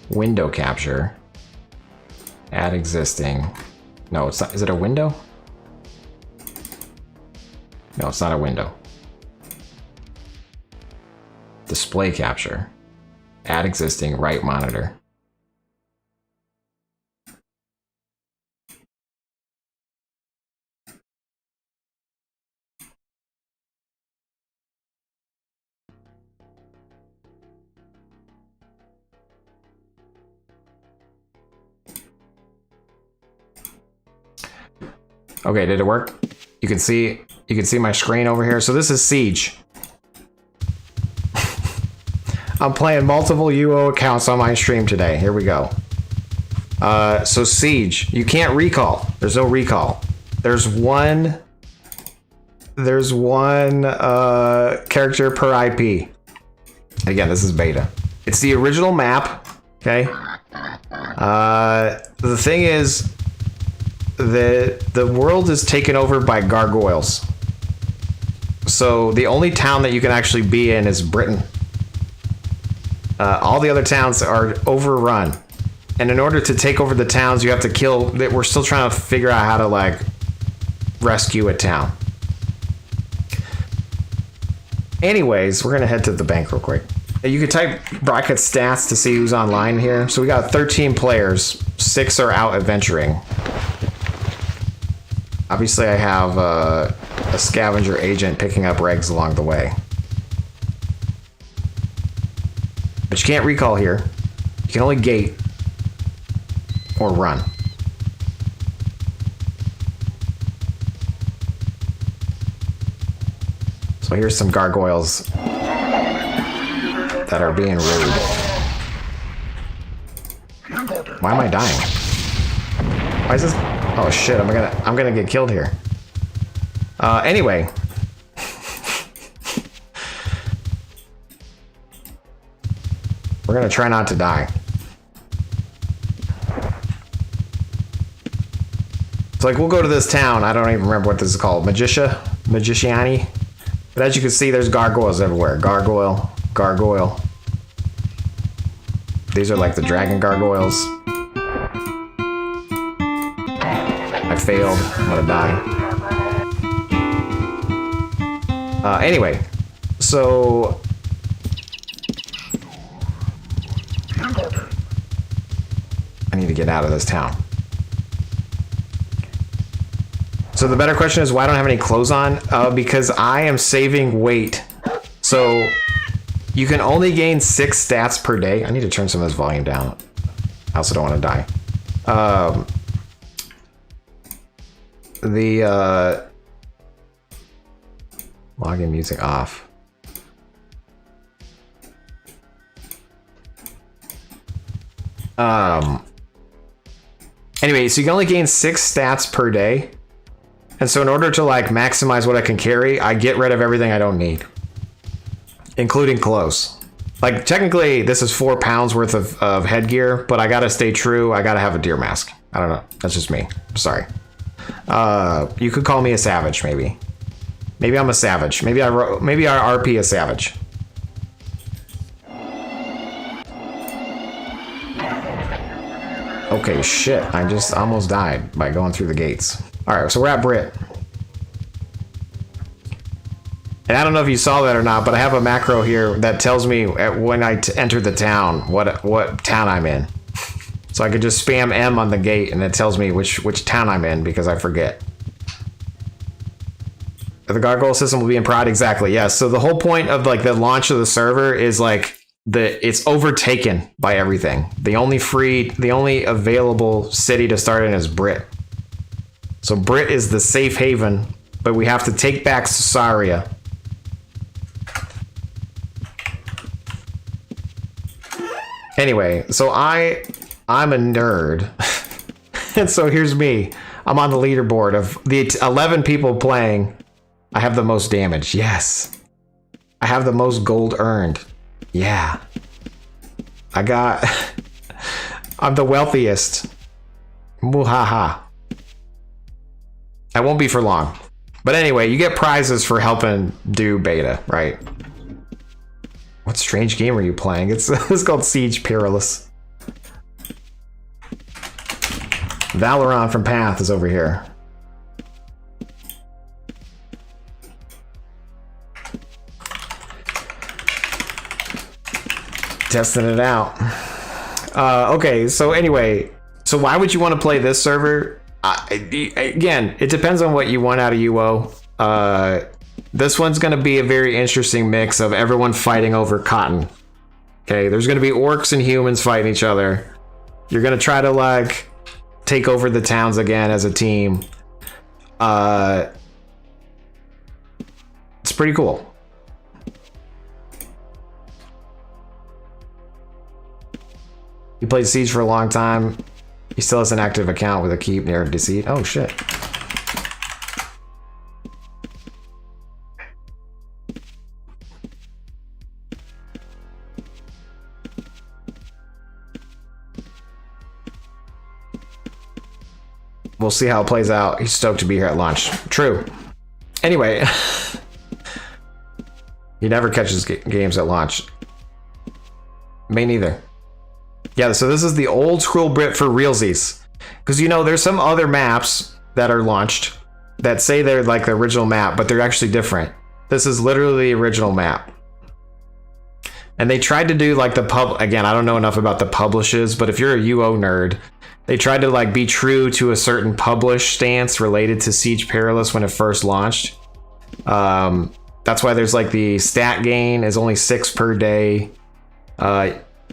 Speaker 1: Window capture. Add existing. No, it's not. Is it a window? No, it's not a window. Display capture. Add existing, right monitor. Okay, did it work? You can see my screen over here. So this is Siege. I'm playing multiple UO accounts on my stream today. Here we go. So Siege, you can't recall. There's no recall. There's one character per IP. Again, this is beta. It's the original map, okay? The thing is, the world is taken over by gargoyles. So the only town that you can actually be in is Britain. All the other towns are overrun. And in order to take over the towns, you have to kill. We're still trying to figure out how to like rescue a town. Anyways, we're gonna head to the bank real quick. You can type bracket stats to see who's online here. So we got 13 players, 6 are out adventuring. Obviously I have a scavenger agent picking up regs along the way. But you can't recall here. You can only gate or run. So here's some gargoyles that are being rude. Why am I dying? Why is this? Oh shit! I'm gonna get killed here. Anyway. We're gonna try not to die. It's like we'll go to this town. I don't even remember what this is called. Magiciani. But as you can see, there's gargoyles everywhere. Gargoyle. These are like the dragon gargoyles. I failed. I'm gonna die. Anyway, so I need to get out of this town. So the better question is, why don't I have any clothes on? Because I am saving weight. So you can only gain 6 stats per day. I need to turn some of this volume down. I also don't want to die. Login music off. Anyway, so you can only gain 6 stats per day. And so in order to like maximize what I can carry, I get rid of everything I don't need, including clothes. Like technically this is 4 pounds worth of headgear, but I gotta stay true. I gotta have a deer mask. I don't know. That's just me. Sorry. You could call me a savage, maybe. Maybe I'm a savage. Maybe I RP a savage. Okay, shit. I just almost died by going through the gates. Alright, so we're at Brit. And I don't know if you saw that or not, but I have a macro here that tells me when I enter the town, what town I'm in. So I could just spam M on the gate and it tells me which town I'm in because I forget. The gargoyle system will be in prod, exactly, yes. So the whole point of like the launch of the server is like it's overtaken by everything. The only available city to start in is Brit. So Brit is the safe haven, but we have to take back Cesaria. Anyway, so I'm a nerd. And so here's me. I'm on the leaderboard of the 11 people playing. I have the most damage. Yes. I have the most gold earned. Yeah. I'm the wealthiest. Muhaha. I won't be for long. But anyway, you get prizes for helping do beta, right? What strange game are you playing? It's called Siege Perilous. Valoron from Path is over here. Testing it out. Okay, so anyway, so why would you want to play this server? Again, it depends on what you want out of UO. This one's going to be a very interesting mix of everyone fighting over cotton. Okay, there's going to be orcs and humans fighting each other. You're going to try to like take over the towns again as a team. It's pretty cool. He played Siege for a long time. He still has an active account with a keep near deceit. Oh shit. We'll see how it plays out. He's stoked to be here at launch. True. Anyway. He never catches games at launch. Me neither. Yeah, so this is the old school Brit for realsies. Because, you know, there's some other maps that are launched that say they're like the original map, but they're actually different. This is literally the original map. And they tried to do like again, I don't know enough about the publishes, but if you're a UO nerd, they tried to like be true to a certain publish stance related to Siege Perilous when it first launched. That's why there's like the stat gain is only 6 per day.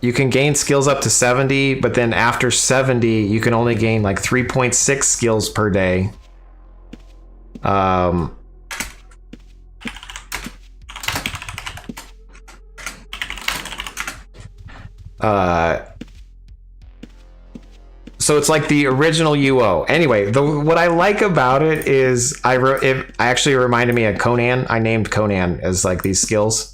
Speaker 1: You can gain skills up to 70, but then after 70, you can only gain like 3.6 skills per day. So it's like the original UO. Anyway, what I like about it is it actually reminded me of Conan. I named Conan as like these skills.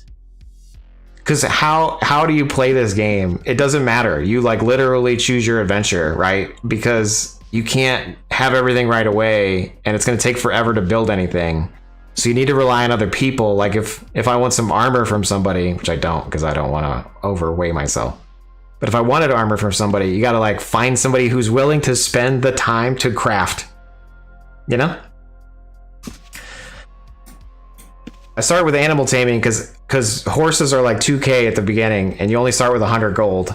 Speaker 1: Because how do you play this game? It doesn't matter. You like literally choose your adventure, right? Because you can't have everything right away, and it's going to take forever to build anything. So you need to rely on other people. Like if I want some armor from somebody, which I don't, because I don't want to overweigh myself. But if I wanted armor from somebody, you got to like find somebody who's willing to spend the time to craft. You know? I started with animal taming because horses are like 2K at the beginning, and you only start with 100 gold.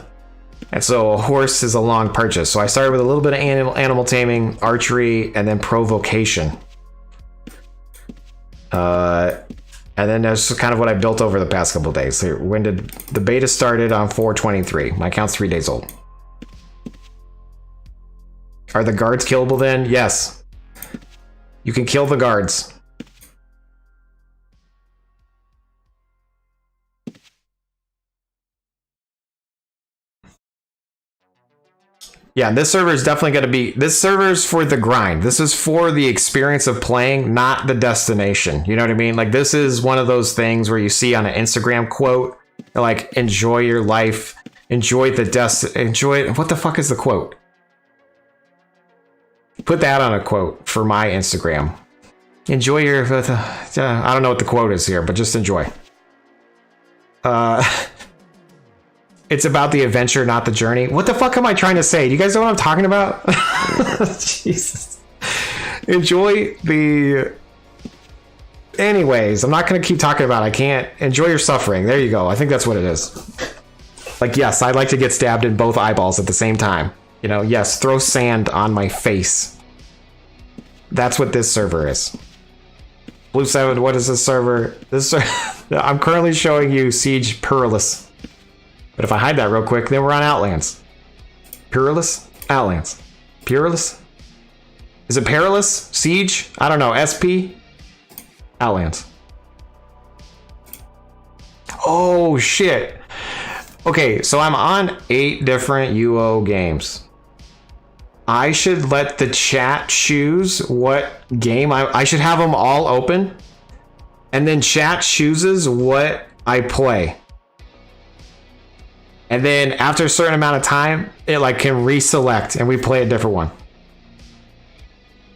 Speaker 1: And so a horse is a long purchase. So I started with a little bit of animal taming, archery, and then provocation. And then that's kind of what I built over the past couple of days. So when did the beta started? On 4/23. My account's 3 days old. Are the guards killable then? Yes. You can kill the guards. Yeah, this server is definitely going to be... This server is for the grind. This is for the experience of playing, not the destination. You know what I mean? Like, this is one of those things where you see on an Instagram quote, like, enjoy your life, enjoy the enjoy... What the fuck is the quote? Put that on a quote for my Instagram. Enjoy your... I don't know what the quote is here, but just enjoy. It's about the adventure, not the journey. What the fuck am I trying to say? Do you guys know what I'm talking about? Jesus. Enjoy the... Anyways, I'm not going to keep talking about it. I can't. Enjoy your suffering. There you go. I think that's what it is. Like, yes, I'd like to get stabbed in both eyeballs at the same time. You know, yes, throw sand on my face. That's what this server is. Blue 7, what is this server? I'm currently showing you Siege Perilous. But if I hide that real quick, then we're on Outlands. Perilous? Outlands. Perilous? Is it Perilous? Siege? I don't know. SP? Outlands. Oh, shit. Okay, so I'm on 8 different UO games. I should let the chat choose what game I should have them all open. And then chat chooses what I play. And then after a certain amount of time, it like can reselect and we play a different one.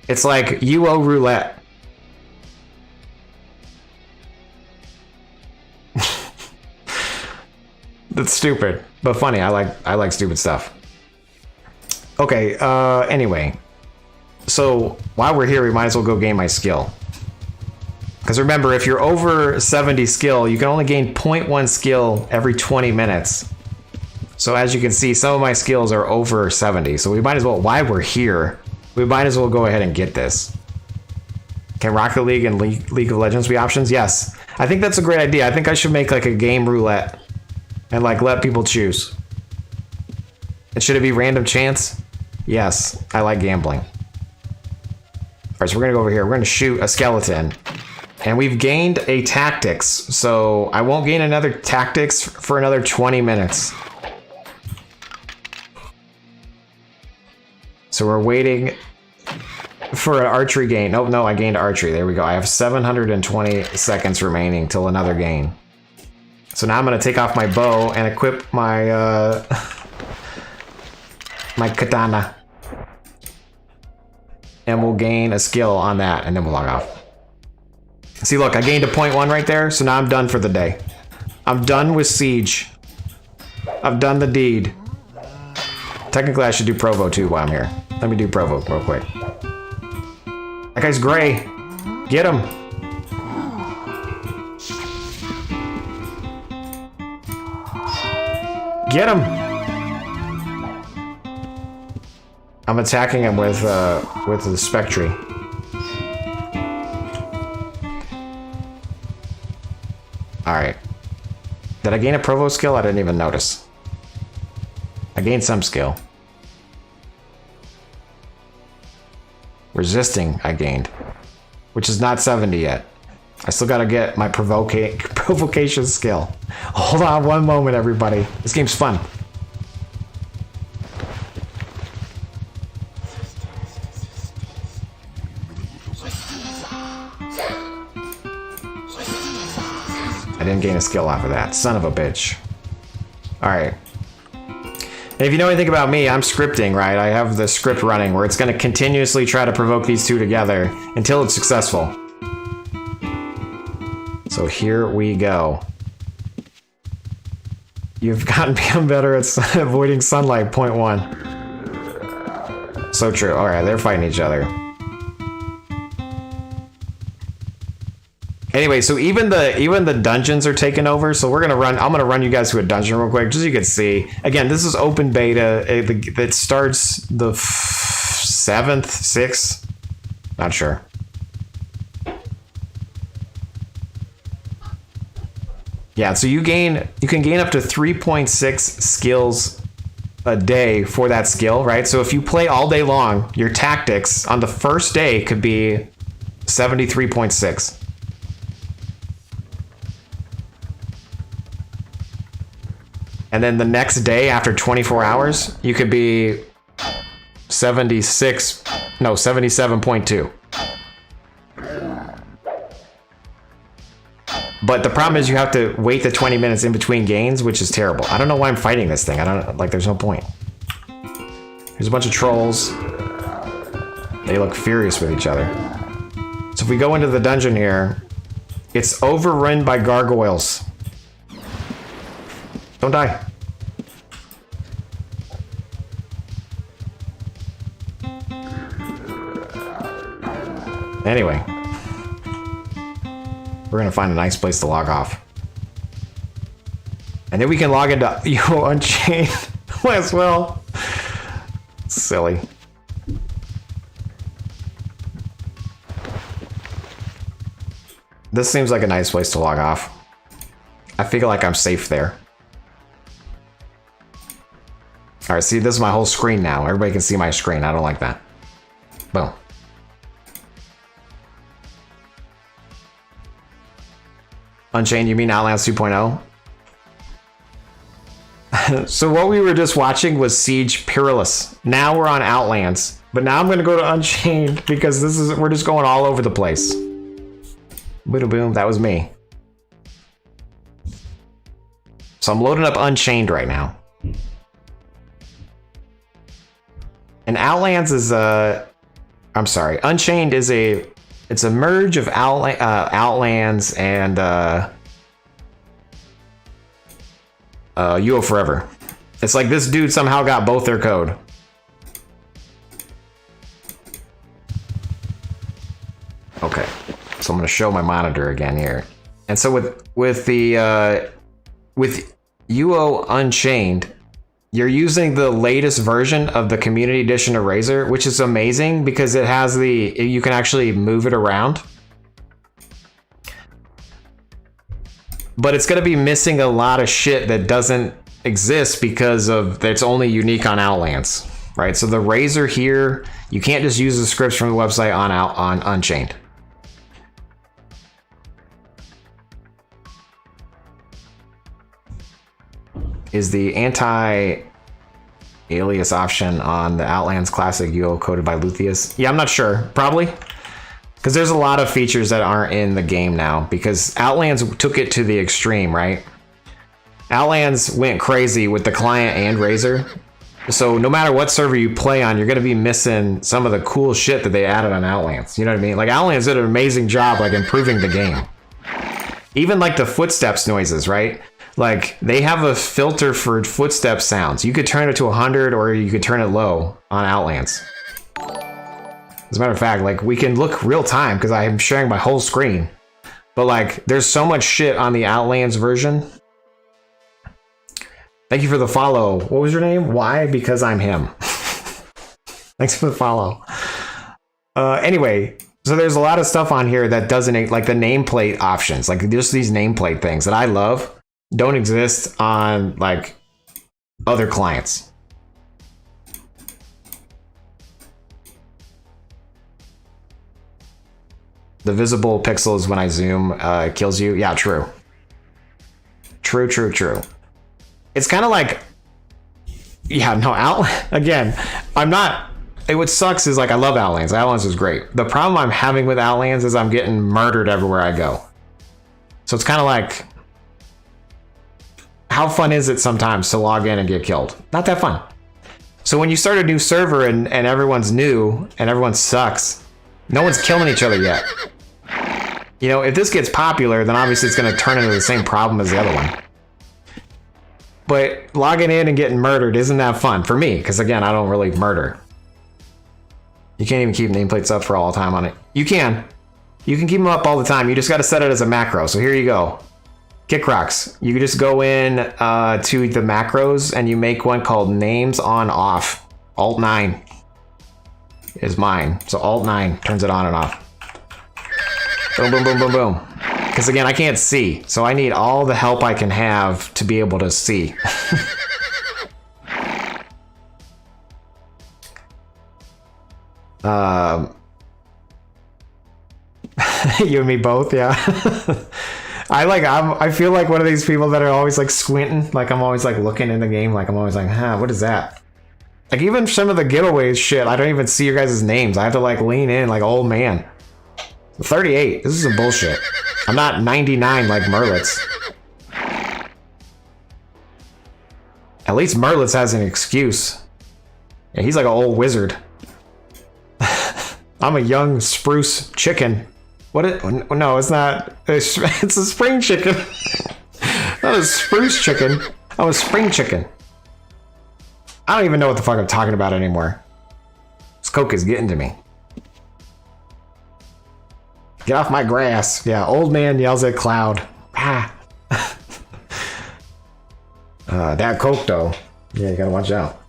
Speaker 1: It's like UO roulette. That's stupid, but funny. I like stupid stuff. Okay, anyway. So while we're here, we might as well go gain my skill. Because remember, if you're over 70 skill, you can only gain 0.1 skill every 20 minutes. So as you can see, some of my skills are over 70. So we might as well, while we're here, we might as well go ahead and get this. Can Rocket League and League of Legends be options? Yes. I think that's a great idea. I think I should make like a game roulette and like let people choose. And should it be random chance? Yes. I like gambling. All right, so we're going to go over here. We're going to shoot a skeleton. And we've gained a tactics. So I won't gain another tactics for another 20 minutes. So we're waiting for an archery gain. Oh, no, I gained archery. There we go. I have 720 seconds remaining till another gain. So now I'm going to take off my bow and equip my my katana. And we'll gain a skill on that, and then we'll log off. See, look, I gained a 0.1 right there, so now I'm done for the day. I'm done with Siege. I've done the deed. Technically, I should do Provo too while I'm here. Let me do Provo real quick. That guy's gray. Get him. Get him. I'm attacking him with the Spectre. All right. Did I gain a Provo skill? I didn't even notice. I gained some skill. Resisting, I gained. Which is not 70 yet. I still gotta get my provocation skill. Hold on one moment, everybody. This game's fun. I didn't gain a skill off of that. Son of a bitch. Alright. And if you know anything about me, I'm scripting, right? I have the script running where it's going to continuously try to provoke these two together until it's successful. So here we go. You've become better at avoiding sunlight, point 1. So true. Alright, they're fighting each other. Anyway, so even the dungeons are taken over. So I'm gonna run you guys through a dungeon real quick, just so you can see. Again, this is open beta. It starts the 7th, 6th. Not sure. Yeah, so you can gain up to 3.6 skills a day for that skill, right? So if you play all day long, your tactics on the first day could be 73.6. And then the next day after 24 hours, you could be 77.2. But the problem is you have to wait the 20 minutes in between gains, which is terrible. I don't know why I'm fighting this thing. There's no point. There's a bunch of trolls. They look furious with each other. So if we go into the dungeon here, it's overrun by gargoyles. Don't die. Anyway. We're gonna find a nice place to log off. And then we can log into UO Unchained as well. Silly. This seems like a nice place to log off. I feel like I'm safe there. All right, see, this is my whole screen now. Everybody can see my screen. I don't like that. Boom. Unchained, you mean Outlands 2.0? So what we were just watching was Siege Perilous. Now we're on Outlands. But now I'm going to go to Unchained because we're just going all over the place. Boom, boom, that was me. So I'm loading up Unchained right now. And Outlands is Unchained is it's a merge of Outlands and UO Forever. It's like this dude somehow got both their code. Okay, so I'm gonna show my monitor again here. And so with UO Unchained, you're using the latest version of the Community Edition of Razor, which is amazing because it has you can actually move it around. But it's going to be missing a lot of shit that doesn't exist because it's only unique on Outlands, right? So the Razor here, you can't just use the scripts from the website on Unchained. Is the anti-alias option on the Outlands Classic UO coded by Lutheus? Yeah, I'm not sure. Probably. Because there's a lot of features that aren't in the game now. Because Outlands took it to the extreme, right? Outlands went crazy with the client and Razor. So no matter what server you play on, you're going to be missing some of the cool shit that they added on Outlands. You know what I mean? Like Outlands did an amazing job like improving the game. Even like the footsteps noises, right? Like, they have a filter for footstep sounds. You could turn it to 100 or you could turn it low on Outlands. As a matter of fact, like, we can look real time because I am sharing my whole screen. But like, there's so much shit on the Outlands version. Thank you for the follow. What was your name? Why? Because I'm him. Thanks for the follow. Anyway, so there's a lot of stuff on here that doesn't, like the nameplate options, like just these nameplate things that I love, don't exist on like other clients. The visible pixels when I zoom kills you. Yeah, true. True. It's kind of like, yeah, no, again, I'm not, what sucks is like, I love Outlands. Outlands is great. The problem I'm having with Outlands is I'm getting murdered everywhere I go. So it's kind of like, how fun is it sometimes to log in and get killed? Not that fun. So when you start a new server and everyone's new and everyone sucks, no one's killing each other yet. You know, if this gets popular, then obviously it's going to turn into the same problem as the other one. But logging in and getting murdered isn't that fun for me, because again, I don't really murder. You can't even keep nameplates up for all time on it. You can keep them up all the time. You just got to set it as a macro. So here you go. Kick rocks. You can just go in to the macros and you make one called names on off. Alt 9 is mine. So Alt 9 turns it on and off. Boom, boom, boom, boom, boom. Because again, I can't see. So I need all the help I can have to be able to see. You and me both, yeah. I feel like one of these people that are always like squinting, like I'm always like looking in the game, like I'm always like, what is that? Like even some of the giveaways shit, I don't even see your guys' names. I have to like lean in like old man. 38. This is some bullshit. I'm not 99 like Merlitz. At least Merlitz has an excuse. Yeah, he's like an old wizard. I'm a young spruce chicken. No, it's not. It's a spring chicken. Not a spruce chicken. I'm a spring chicken. I don't even know what the fuck I'm talking about anymore. This Coke is getting to me. Get off my grass. Yeah, old man yells at cloud. Ah. That Coke though. Yeah, you gotta watch out.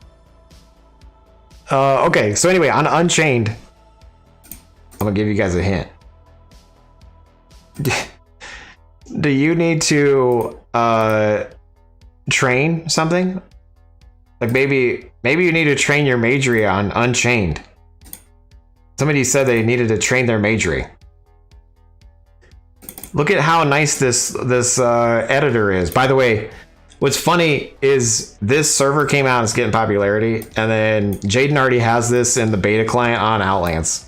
Speaker 1: Okay, so anyway, on Unchained, I'm gonna give you guys a hint. Do you need to train something? Like maybe you need to train your majory on Unchained. Somebody said they needed to train their majory. Look at how nice this editor is. By the way, what's funny is this server came out, it's getting popularity, and then Jaden already has this in the beta client on Outlands.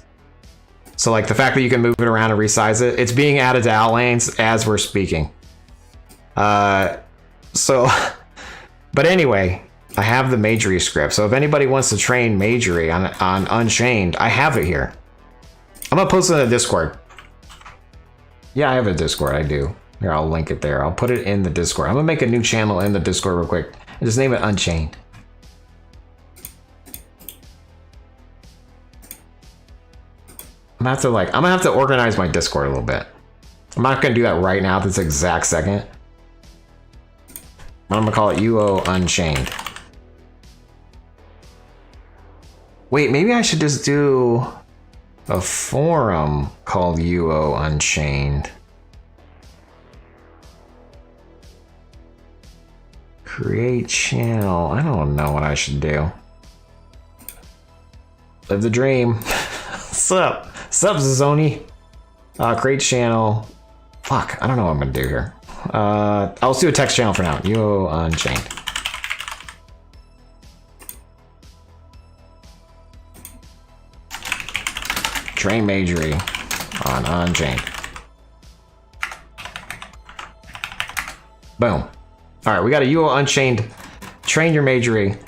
Speaker 1: So like the fact that you can move it around and resize it, it's being added to Outlands as we're speaking. But anyway, I have the majory script. So if anybody wants to train majory on Unchained, I have it here. I'm gonna post it in the Discord. Yeah, I have a Discord, I do. Here, I'll link it there. I'll put it in the Discord. I'm gonna make a new channel in the Discord real quick and just name it Unchained. I'm gonna have to organize my Discord a little bit. I'm not gonna do that right now this exact second. I'm gonna call it UO Unchained. Wait, maybe I should just do a forum called UO Unchained. Create channel. I don't know what I should do. Live the dream. What's up? What's up, Zoni? Create channel. Fuck, I don't know what I'm gonna do here. I'll do a text channel for now. UO Unchained. Train majory on Unchained. Boom. All right, we got a UO Unchained. Train your majory.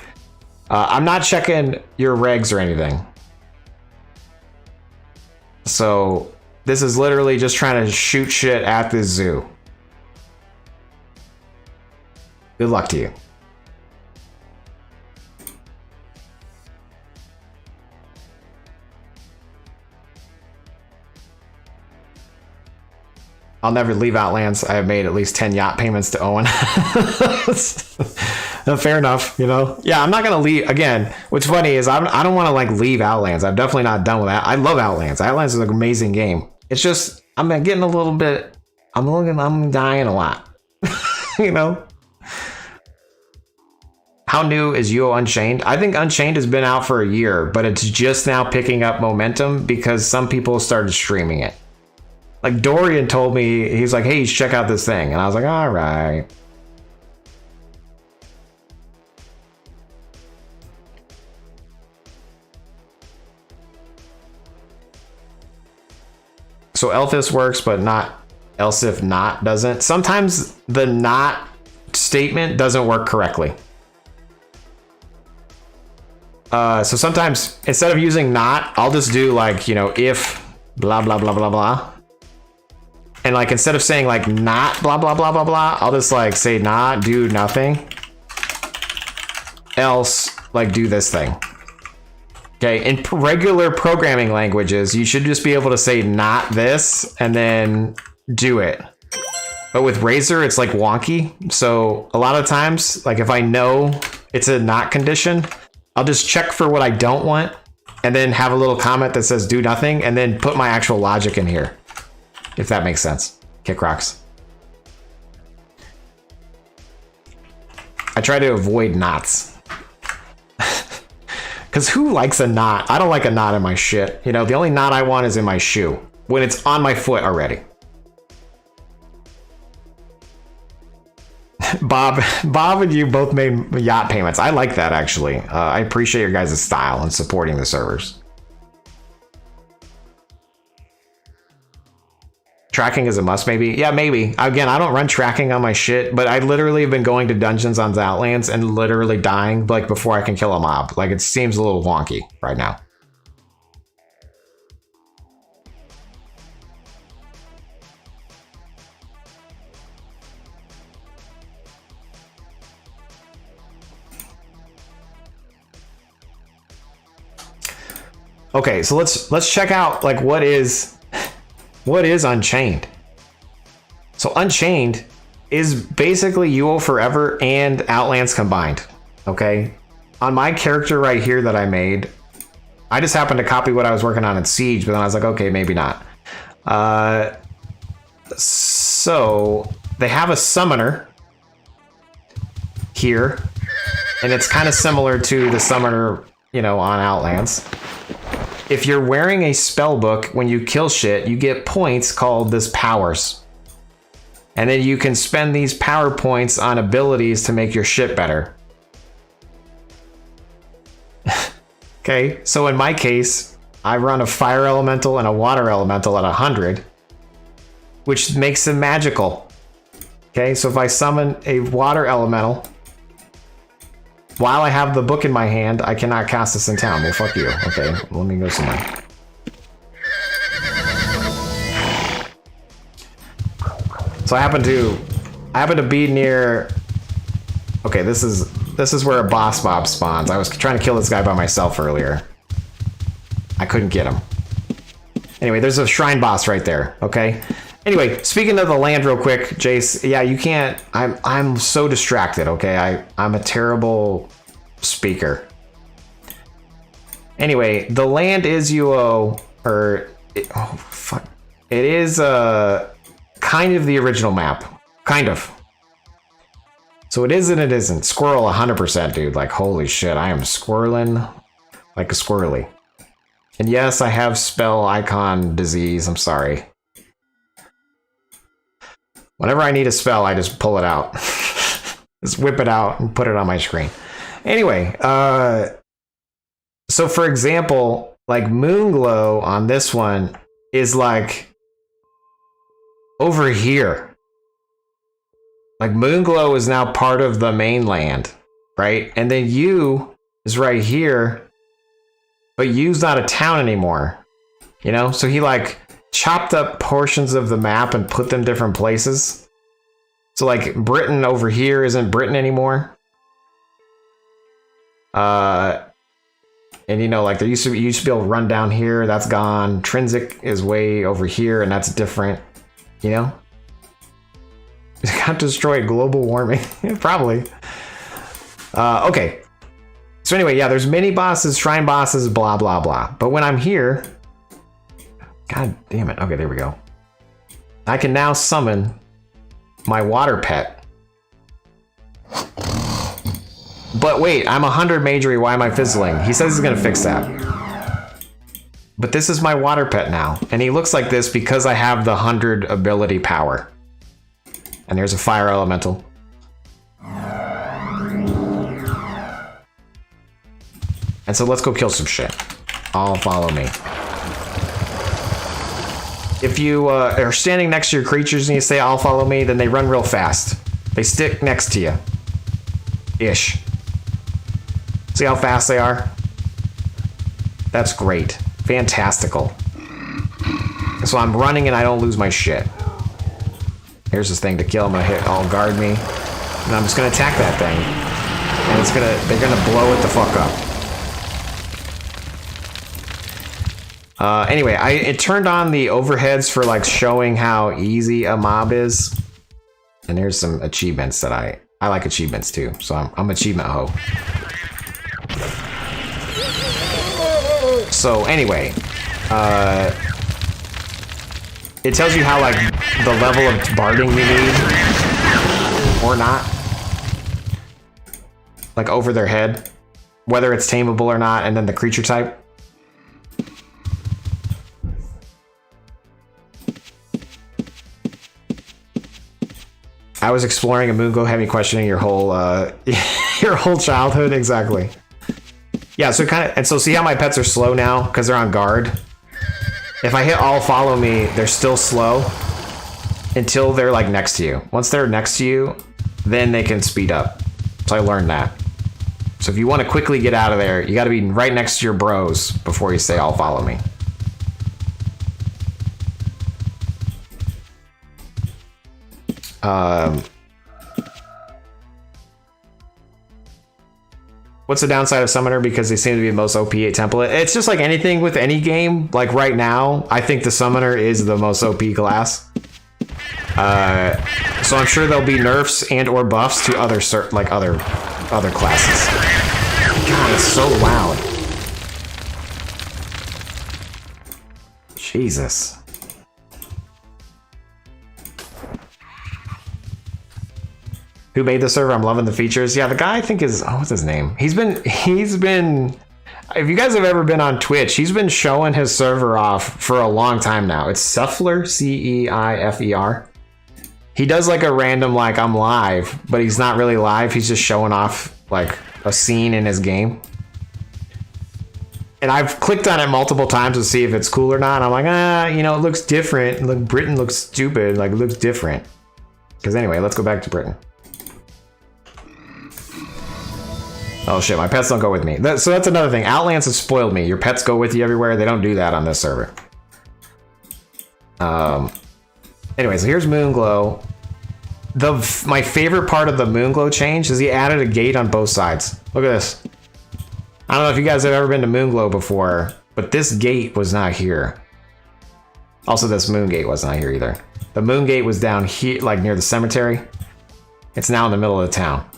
Speaker 1: I'm not checking your regs or anything. So this is literally just trying to shoot shit at this zoo.
Speaker 4: Good luck to you. I'll never leave Outlands. I have made at least 10 yacht payments to Owen. Fair enough, you know? Yeah, I'm not going to leave. Again, what's funny is I don't want to like leave Outlands. I'm definitely not done with that. I love Outlands. Outlands is an amazing game. It's just, I'm getting a little bit, I'm dying a lot. You know? How new is UO Unchained? I think Unchained has been out for a year, but it's just now picking up momentum because some people started streaming it. Like Dorian told me, he's like, hey, you should check out this thing. And I was like, all right. So else if works, but not else if not doesn't. Sometimes the not statement doesn't work correctly. So sometimes instead of using not, I'll just do like, you know, if blah, blah, blah, blah, blah. And like, instead of saying like not blah, blah, blah, blah, blah, I'll just like say not do nothing else, like do this thing. Okay. In regular programming languages, you should just be able to say not this and then do it. But with Razor, it's like wonky. So a lot of times, like if I know it's a not condition, I'll just check for what I don't want and then have a little comment that says do nothing and then put my actual logic in here. If that makes sense. Kick rocks. I try to avoid knots. Because who likes a knot? I don't like a knot in my shit. You know, the only knot I want is in my shoe. When it's on my foot already. Bob and you both made yacht payments. I like that, actually. I appreciate your guys' style and supporting the servers. Tracking is a must, maybe. Yeah, maybe. Again, I don't run tracking on my shit, but I literally have been going to dungeons on Outlands and literally dying like before I can kill a mob. Like, it seems a little wonky right now. Okay, so let's check out like what is Unchained. So Unchained is basically UO Forever and Outlands combined. Okay, on my character right here that I made, I just happened to copy what I was working on in Siege, but then I was like, okay, maybe not. So they have a summoner here, and it's kind of similar to the summoner, you know, on Outlands. If you're wearing a spell book, when you kill shit, you get points called this powers. And then you can spend these power points on abilities to make your shit better. Okay, so in my case, I run a fire elemental and a water elemental at 100, which makes them magical. Okay, so if I summon a water elemental, while I have the book in my hand, I cannot cast this in town. Well, fuck you. Okay, let me go somewhere. So I happen to be near. Okay, this is where a boss mob spawns. I was trying to kill this guy by myself earlier. I couldn't get him. Anyway, there's a shrine boss right there. Okay. Anyway, speaking of the land real quick, Jace, yeah, you can't, I'm so distracted, okay? I'm a terrible speaker. Anyway, the land is UO, it is kind of the original map. Kind of. So it is and it isn't. Squirrel 100%, dude. Like, holy shit, I am squirreling like a squirrely. And yes, I have spell icon disease, I'm sorry. Whenever I need a spell, I just pull it out. Just whip it out and put it on my screen. Anyway, so for example, like Moonglow on this one is like over here. Like Moonglow is now part of the mainland, right? And then U is right here, but U's not a town anymore. You know, so he like chopped up portions of the map and put them different places. So like Britain over here isn't Britain anymore. And you know, like you used to be able to run down here. That's gone. Trinsic is way over here, and that's different. You know, it got destroyed. Global warming, probably. Okay. So anyway, yeah, there's mini bosses, shrine bosses, blah blah blah. But when I'm here, god damn it. Okay, there we go. I can now summon my water pet. But wait, I'm 100 majory, why am I fizzling? He says he's gonna fix that. But this is my water pet now, and he looks like this because I have the 100 ability power. And there's a fire elemental. And so let's go kill some shit. All follow me. If you are standing next to your creatures and you say, "All follow me," then they run real fast. They stick next to you. Ish. See how fast they are? That's great. Fantastical. So I'm running and I don't lose my shit. Here's this thing to kill. I'm gonna hit all guard me. And I'm just gonna attack that thing. And they're gonna blow it the fuck up. Anyway, it turned on the overheads for like showing how easy a mob is. And there's some achievements that I like achievements too. So I'm achievement hoe. So anyway, it tells you how like the level of barding you need or not, like over their head, whether it's tameable or not, and then the creature type. I was exploring a Moonglow, heavy questioning your whole your whole childhood. Exactly. Yeah, so so see how my pets are slow now because they're on guard. If I hit all follow me, they're still slow until they're like next to you. Once they're next to you, then they can speed up. So I learned that. So if you want to quickly get out of there, you got to be right next to your bros before you say all follow me. What's the downside of Summoner? Because they seem to be the most OP template. It's just like anything with any game. Like right now, I think the Summoner is the most OP class. So I'm sure there'll be nerfs and or buffs to other classes. God, it's so loud. Jesus. Who made the server? I'm loving the features. Yeah, the guy I think is, what's his name? He's been, if you guys have ever been on Twitch, he's been showing his server off for a long time now. It's Ceifer, C-E-I-F-E-R. He does like a random, like, I'm live, but he's not really live. He's just showing off like a scene in his game. And I've clicked on it multiple times to see if it's cool or not. I'm like, you know, it looks different. Look, Britain looks stupid. Like, it looks different. Because anyway, let's go back to Britain. Oh shit, my pets don't go with me. So that's another thing. Outlands has spoiled me. Your pets go with you everywhere. They don't do that on this server. Anyway, so here's Moonglow. My favorite part of the Moonglow change is he added a gate on both sides. Look at this. I don't know if you guys have ever been to Moonglow before, but this gate was not here. Also, this Moon Gate was not here either. The Moon Gate was down here, like near the cemetery. It's now in the middle of the town.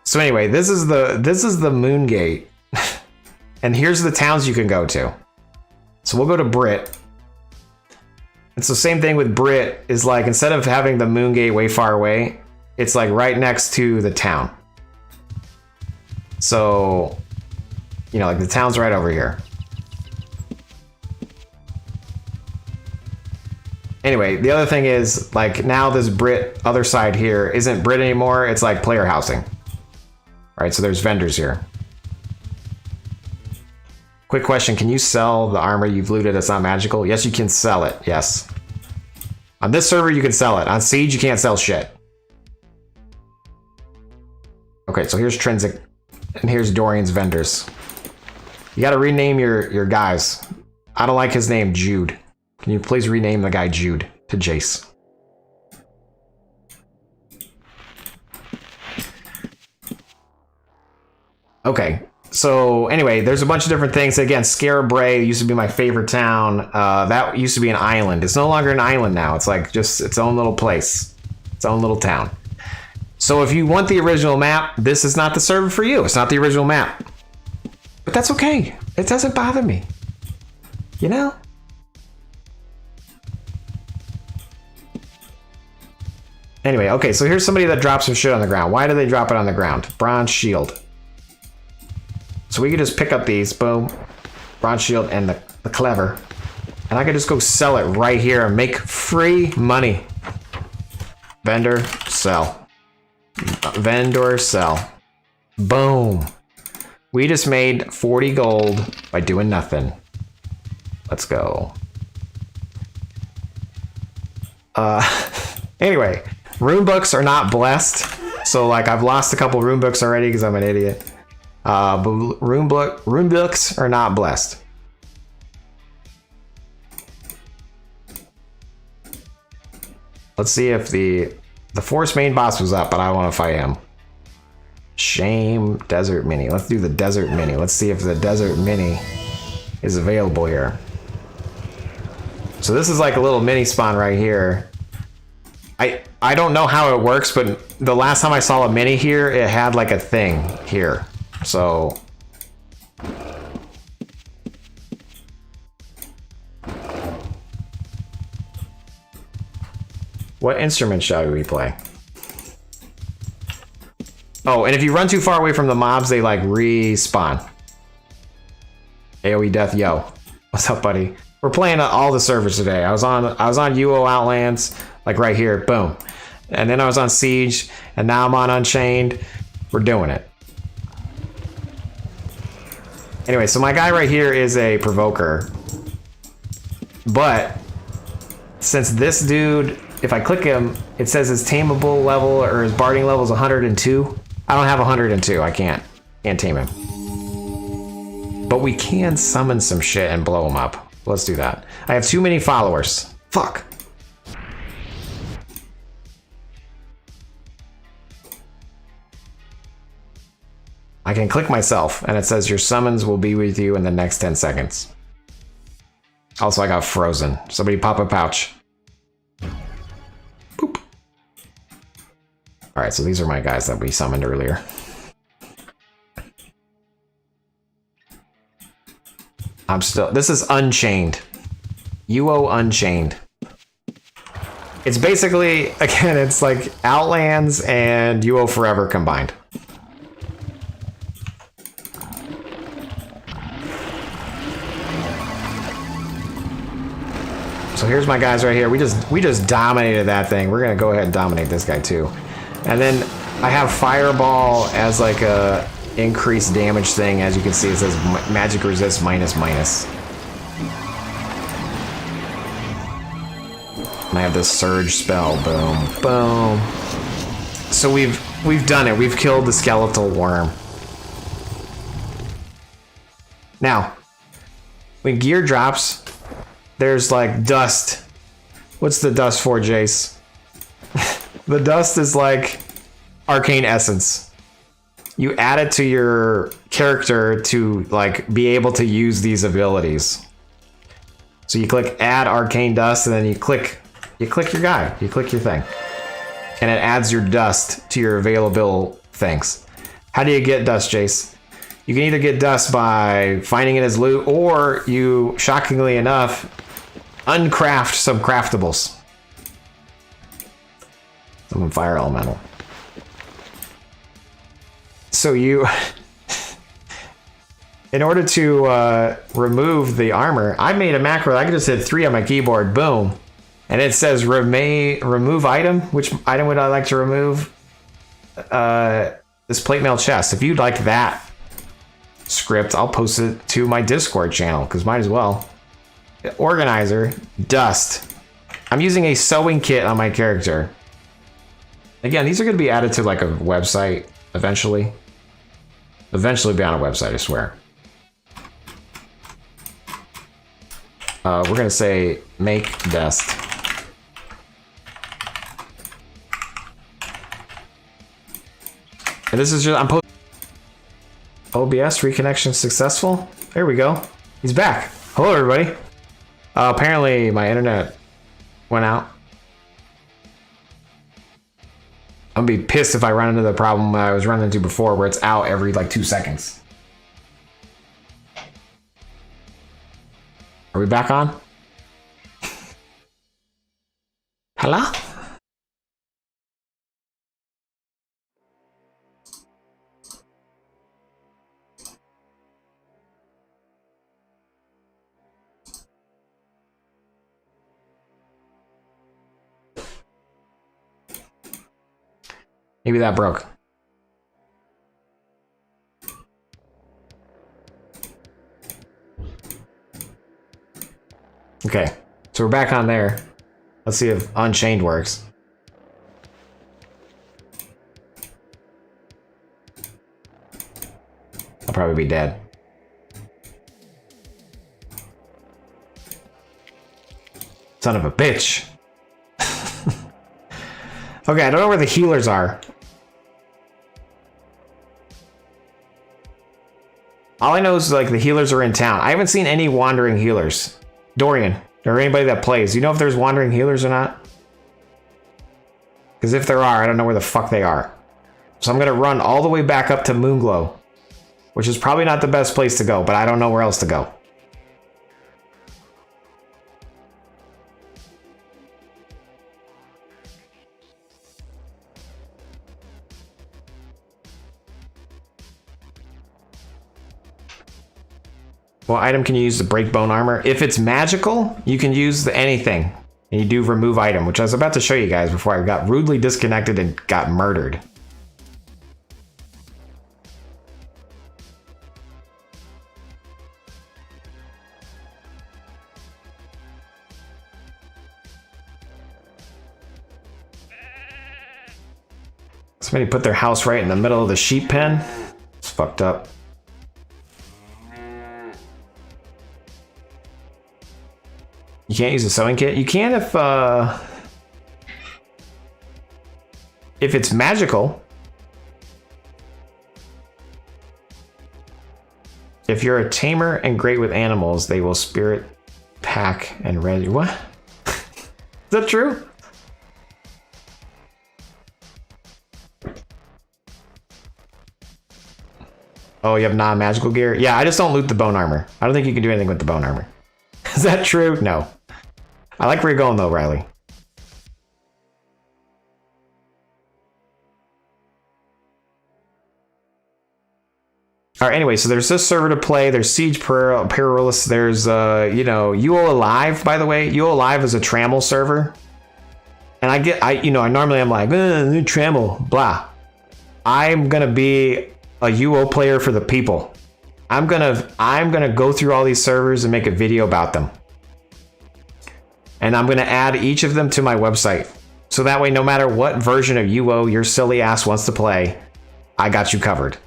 Speaker 4: So anyway, this is the Moon Gate. And here's the towns you can go to. So we'll go to Brit. And so same thing with Brit is like, instead of having the Moon Gate way far away, it's like right next to the town. So, you know, like the town's right over here. Anyway, the other thing is like now this Brit other side here isn't Brit anymore. It's like player housing. All right, so there's vendors here. Quick question, can you sell the armor you've looted that's not magical? Yes, you can sell it, yes. On this server, you can sell it. On Siege, you can't sell shit. Okay, so here's Trinsic, and here's Dorian's vendors. You gotta rename your guys. I don't like his name, Jude. Can you please rename the guy Jude to Jace? Okay. So anyway, there's a bunch of different things. Again, Scarabray used to be my favorite town. That used to be an island. It's no longer an island now. It's like just its own little place, its own little town. So if you want the original map, this is not the server for you. It's not the original map. But that's okay. It doesn't bother me. You know? Anyway, okay, so here's somebody that drops some shit on the ground. Why do they drop it on the ground? Bronze shield. So we can just pick up these, boom, bronze shield and the clever. And I can just go sell it right here and make free money. Vendor, sell. Vendor, sell. Boom. We just made 40 gold by doing nothing. Let's go. Anyway, rune books are not blessed. So like I've lost a couple rune books already because I'm an idiot. But rune books are not blessed. Let's see if the force main boss was up, but I want to fight him. Shame desert mini. Let's do the desert mini. Let's see if the desert mini is available here. So this is like a little mini spawn right here. I don't know how it works, but the last time I saw a mini here, it had like a thing here. So what instrument shall we play? Oh, and if you run too far away from the mobs, they like respawn. AoE death, yo. What's up, buddy? We're playing all the servers today. I was on UO Outlands, like right here, boom. And then I was on Siege, and now I'm on Unchained. We're doing it. Anyway, so my guy right here is a provoker. But since this dude, if I click him, it says his tameable level or his barding level is 102. I don't have 102. I can't tame him. But we can summon some shit and blow him up. Let's do that. I have too many followers. Fuck. I can click myself and it says your summons will be with you in the next 10 seconds. Also, I got frozen. Somebody pop a pouch. Boop. All right, so these are my guys that we summoned earlier. This is Unchained. UO Unchained. It's basically, again, it's like Outlands and UO Forever combined. So here's my guys right here. We just dominated that thing. We're gonna go ahead and dominate this guy too. And then I have Fireball as like a increased damage thing. As you can see, it says magic resist minus. And I have this surge spell. Boom, boom. So we've done it. We've killed the skeletal worm. Now, when gear drops, there's like dust. What's the dust for, Jace? The dust is like arcane essence. You add it to your character to like be able to use these abilities. So you click add arcane dust and then you click your guy. You click your thing. And it adds your dust to your available things. How do you get dust, Jace? You can either get dust by finding it as loot, or you, shockingly enough, uncraft some craftables. Some fire elemental. So you, in order to remove the armor, I made a macro. I could just hit 3 on my keyboard, boom, and it says remove item. Which item would I like to remove? This plate mail chest. If you'd like that script, I'll post it to my Discord channel, because might as well. Organizer, dust. I'm using a sewing kit on my character. Again, these are going to be added to like a website eventually. Eventually be on a website, I swear. We're going to say make dust. And this is just,
Speaker 1: OBS reconnection successful. There we go. He's back. Hello, everybody. Apparently, my internet went out. I'm gonna be pissed if I run into the problem I was running into before, where it's out every like 2 seconds. Are we back on? Hello? Maybe that broke. Okay, so we're back on there. Let's see if Unchained works. I'll probably be dead. Son of a bitch. Okay, I don't know where the healers are. All I know is like the healers are in town. I haven't seen any wandering healers. Dorian, or anybody that plays. You know if there's wandering healers or not? Because if there are, I don't know where the fuck they are. So I'm going to run all the way back up to Moonglow. Which is probably not the best place to go, but I don't know where else to go. What item can you use to break bone armor? If it's magical, you can use anything. And you do remove item, which I was about to show you guys before I got rudely disconnected and got murdered. Somebody put their house right in the middle of the sheep pen. It's fucked up. You can't use a sewing kit. You can if it's magical. If you're a tamer and great with animals, they will spirit pack and red. What? Is that true? Oh, you have non-magical gear? Yeah, I just don't loot the bone armor. I don't think you can do anything with the bone armor. Is that true? No. I like where you're going though, Riley. All right, anyway, so there's this server to play. There's Siege Perilous. There's, you know, UO Alive, by the way. UO Alive is a Trammel server. And I normally I'm like, Trammel, blah. I'm going to be a UO player for the people. I'm gonna go through all these servers and make a video about them. And I'm gonna add each of them to my website. So that way, no matter what version of UO your silly ass wants to play, I got you covered.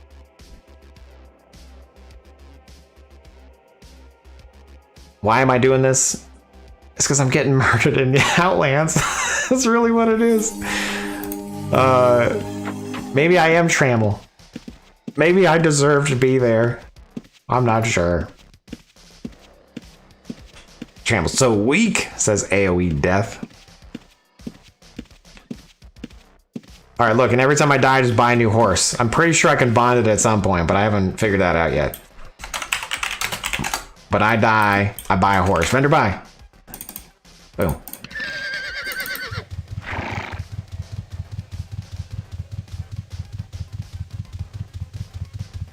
Speaker 1: Why am I doing this? It's because I'm getting murdered in the Outlands. That's really what it is. Maybe I am Trammel. Maybe I deserve to be there. I'm not sure. Trammel's so weak, says AoE Death. Alright, look, and every time I die, I just buy a new horse. I'm pretty sure I can bond it at some point, but I haven't figured that out yet. But I die, I buy a horse. Render buy. Boom.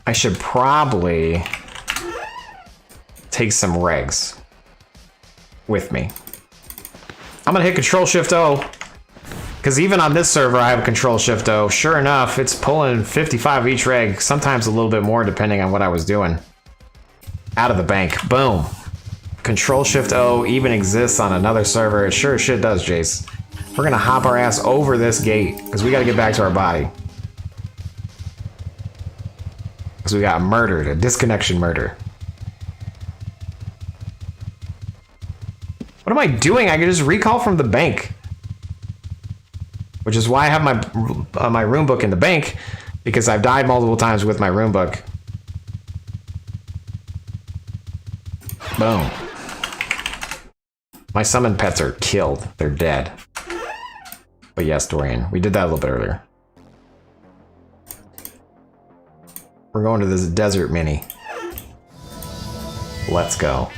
Speaker 1: I should probably take some regs with me. I'm gonna hit Control-Shift-O, because even on this server I have Control-Shift-O. Sure enough, it's pulling 55 each reg, sometimes a little bit more depending on what I was doing. Out of the bank. Boom. Control-Shift-O even exists on another server. It sure as shit does, Jace. We're gonna hop our ass over this gate, because we gotta get back to our body. Because we got murdered, a disconnection murder. What am I doing? I can just recall from the bank. Which is why I have my rune book in the bank, because I've died multiple times with my rune book.
Speaker 4: Boom. My summon pets are killed. They're dead. But yes, Dorian, we did that a little bit earlier. We're going to this desert mini. Let's go.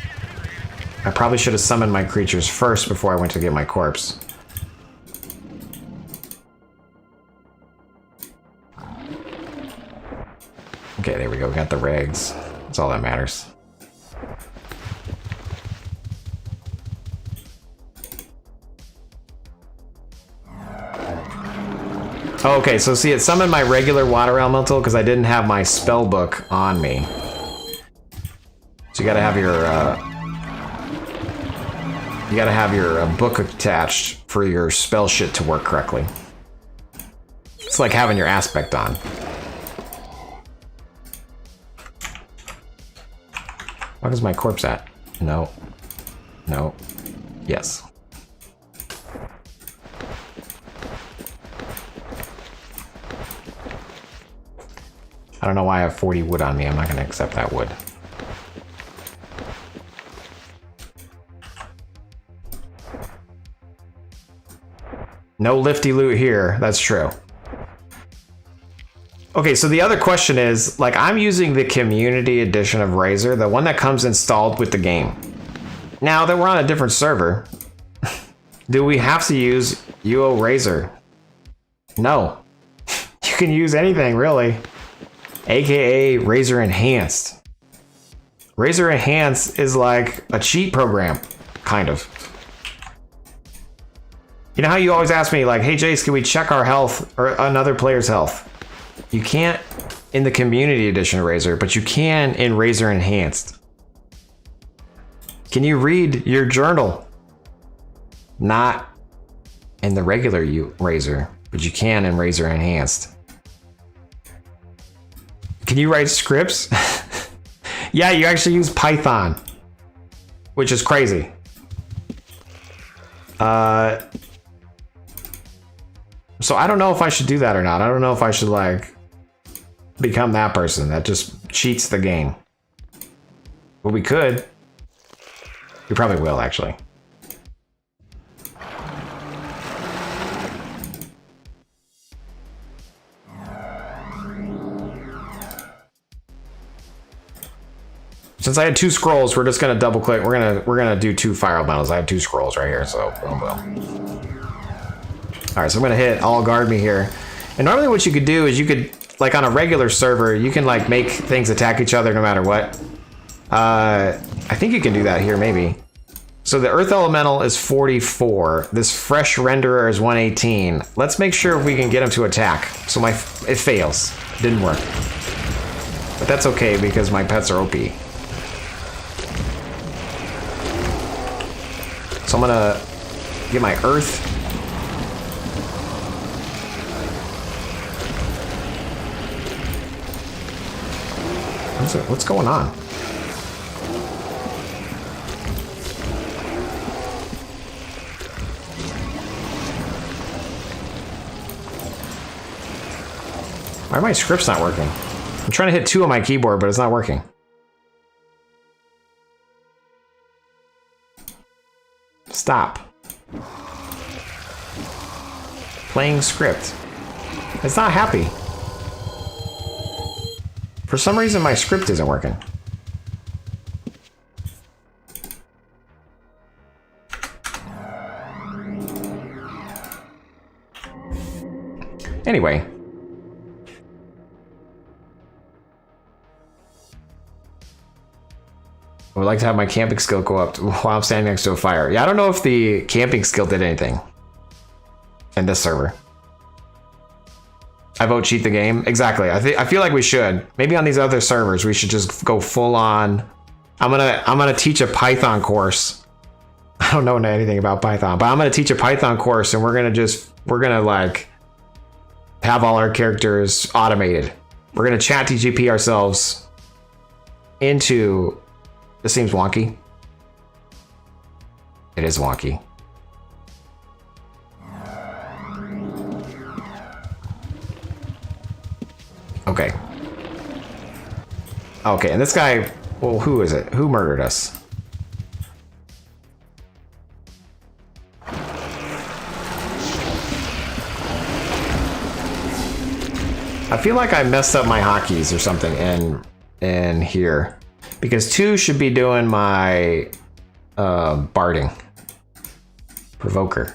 Speaker 4: I probably should have summoned my creatures first before I went to get my corpse. Okay, there we go. We got the regs. That's all that matters. Okay, so see, it summoned my regular water elemental because I didn't have my spell book on me. So you gotta have your book attached for your spell shit to work correctly. It's like having your aspect on. What is my corpse at? No. No. Yes. I don't know why I have 40 wood on me. I'm not going to accept that wood. No lifty loot here. That's true. Okay, so the other question is, like, I'm using the community edition of Razor, the one that comes installed with the game. Now that we're on a different server, do we have to use UO Razor? No. You can use anything, really. AKA Razor Enhanced. Razor Enhanced is like a cheat program, kind of. You know how you always ask me, like, hey Jace, can we check our health or another player's health? You can't in the community edition of Razor, but you can in Razor Enhanced. Can you read your journal? Not in the regular Razor, but you can in Razor Enhanced. Can you write scripts? Yeah, you actually use Python, which is crazy. So I don't know if I should do that or not. I don't know if I should, like, become that person that just cheats the game. But we could. We probably will, actually. Since I had 2 scrolls, we're just gonna double click. We're gonna do 2 fire elementals. I have 2 scrolls right here, so boom, boom. All right, so I'm gonna hit all guard me here. And normally what you could do is you could, like on a regular server, you can like make things attack each other no matter what. I think you can do that here, maybe. So the earth elemental is 44. This fresh renderer is 118. Let's make sure we can get him to attack. So it fails. Didn't work. But that's okay because my pets are OP. So I'm gonna get my earth. What's going on? Why are my scripts not working? I'm trying to hit 2 on my keyboard, but it's not working. Stop. Playing script. It's not happy. For some reason, my script isn't working. Anyway. I would like to have my camping skill go up while I'm standing next to a fire. Yeah, I don't know if the camping skill did anything in this server. I vote cheat the game. Exactly. I feel like we should. Maybe on these other servers we should just go full on. I'm gonna teach a Python course. I don't know anything about Python, but I'm gonna teach a Python course, and we're gonna like have all our characters automated. We're gonna chat TGP ourselves into. This seems wonky. It is wonky. Okay. Okay, and this guy, well, who is it? Who murdered us? I feel like I messed up my hotkeys or something in here. Because 2 should be doing my barding. Provoker.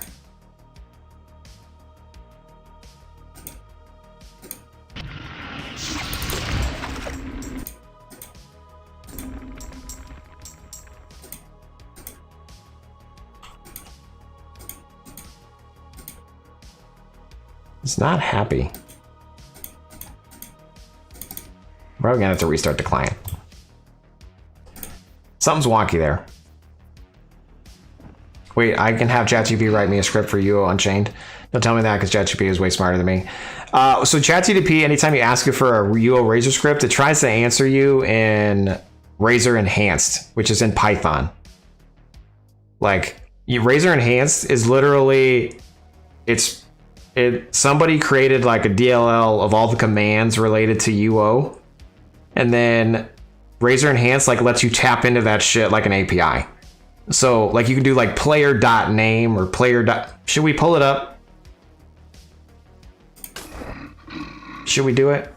Speaker 4: It's not happy. Probably gonna have to restart the client. Something's wonky there. Wait, I can have ChatGPT write me a script for UO Unchained. Don't tell me that because ChatGPT is way smarter than me. So ChatGPT, anytime you ask it for a UO Razor script, it tries to answer you in Razor Enhanced, which is in Python. Like, Razor Enhanced is literally, somebody created like a DLL of all the commands related to UO, and then Razor Enhanced like lets you tap into that shit like an API. So like you can do like player.name or player. Should we pull it up? Should we do it?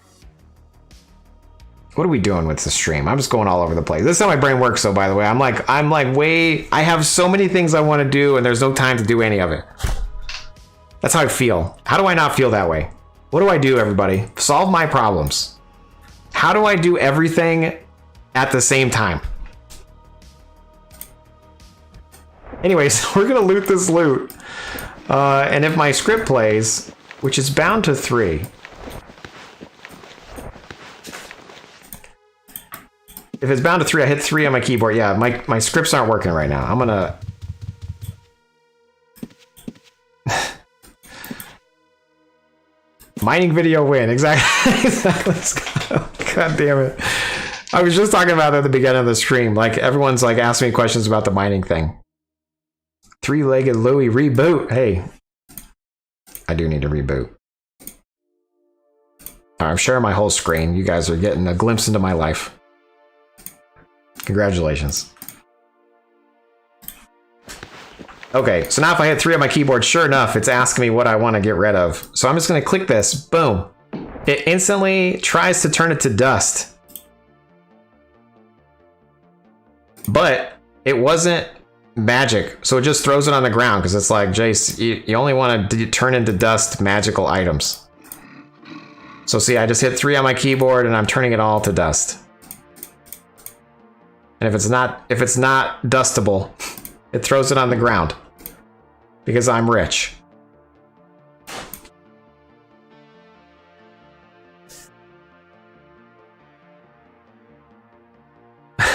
Speaker 4: What are we doing with the stream? I'm just going all over the place. This is how my brain works, though, by the way. I have so many things I want to do and there's no time to do any of it. That's how I feel. How do I not feel that way? What do I do, everybody? Solve my problems. How do I do everything at the same time? Anyways, we're gonna loot this loot. And if my script plays, which is bound to 3. If it's bound to 3, I hit 3 on my keyboard. Yeah, my scripts aren't working right now. I'm gonna... Mining video win. Exactly. God damn it. I was just talking about it at the beginning of the stream. Like, everyone's like asking me questions about the mining thing. 3-legged Louie reboot. Hey, I do need to reboot. I'm sharing my whole screen. You guys are getting a glimpse into my life. Congratulations. Okay, so now if I hit 3 on my keyboard, sure enough, it's asking me what I want to get rid of. So I'm just going to click this. Boom. It instantly tries to turn it to dust. But it wasn't magic, so it just throws it on the ground because it's like, Jace, you only want to turn into dust magical items. So see, I just hit 3 on my keyboard and I'm turning it all to dust. And if it's not dustable, it throws it on the ground because I'm rich.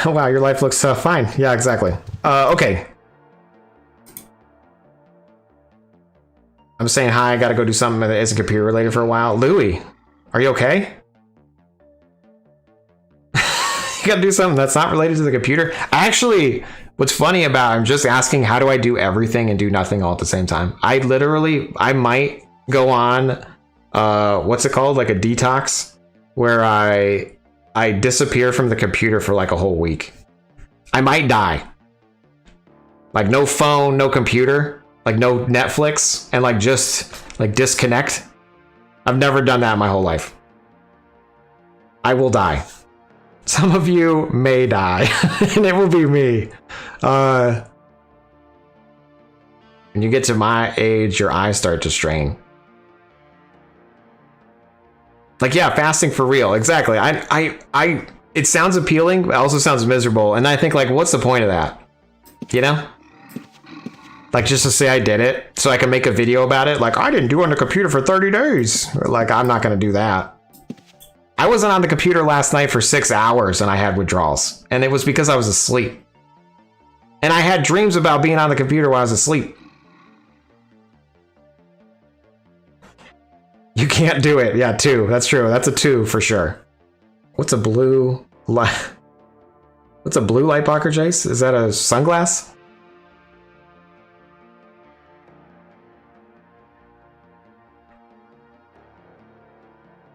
Speaker 4: Wow, your life looks fine. Yeah, exactly. Okay. I'm saying hi. I gotta go do something that isn't computer related for a while. Louie, are you okay? You gotta do something that's not related to the computer. Actually, what's funny about I'm just asking how do I do everything and do nothing all at the same time. I might go on what's it called, like a detox, where I disappear from the computer for like a whole week. I might die. Like no phone, no computer, like no Netflix, and like just like disconnect. I've never done that in my whole life. I will die. Some of you may die, and it will be me. When you get to my age, your eyes start to strain. Like, yeah, fasting for real. Exactly. It sounds appealing, but it also sounds miserable. And I think, like, what's the point of that? You know? Like, just to say I did it so I can make a video about it. Like, I didn't do it on the computer for 30 days. Like, I'm not going to do that. I wasn't on the computer last night for 6 hours and I had withdrawals. And it was because I was asleep. And I had dreams about being on the computer while I was asleep. You can't do it. Yeah, 2. That's true. That's a 2 for sure. What's a blue light? What's a blue light blocker, Jace? Is that a sunglass?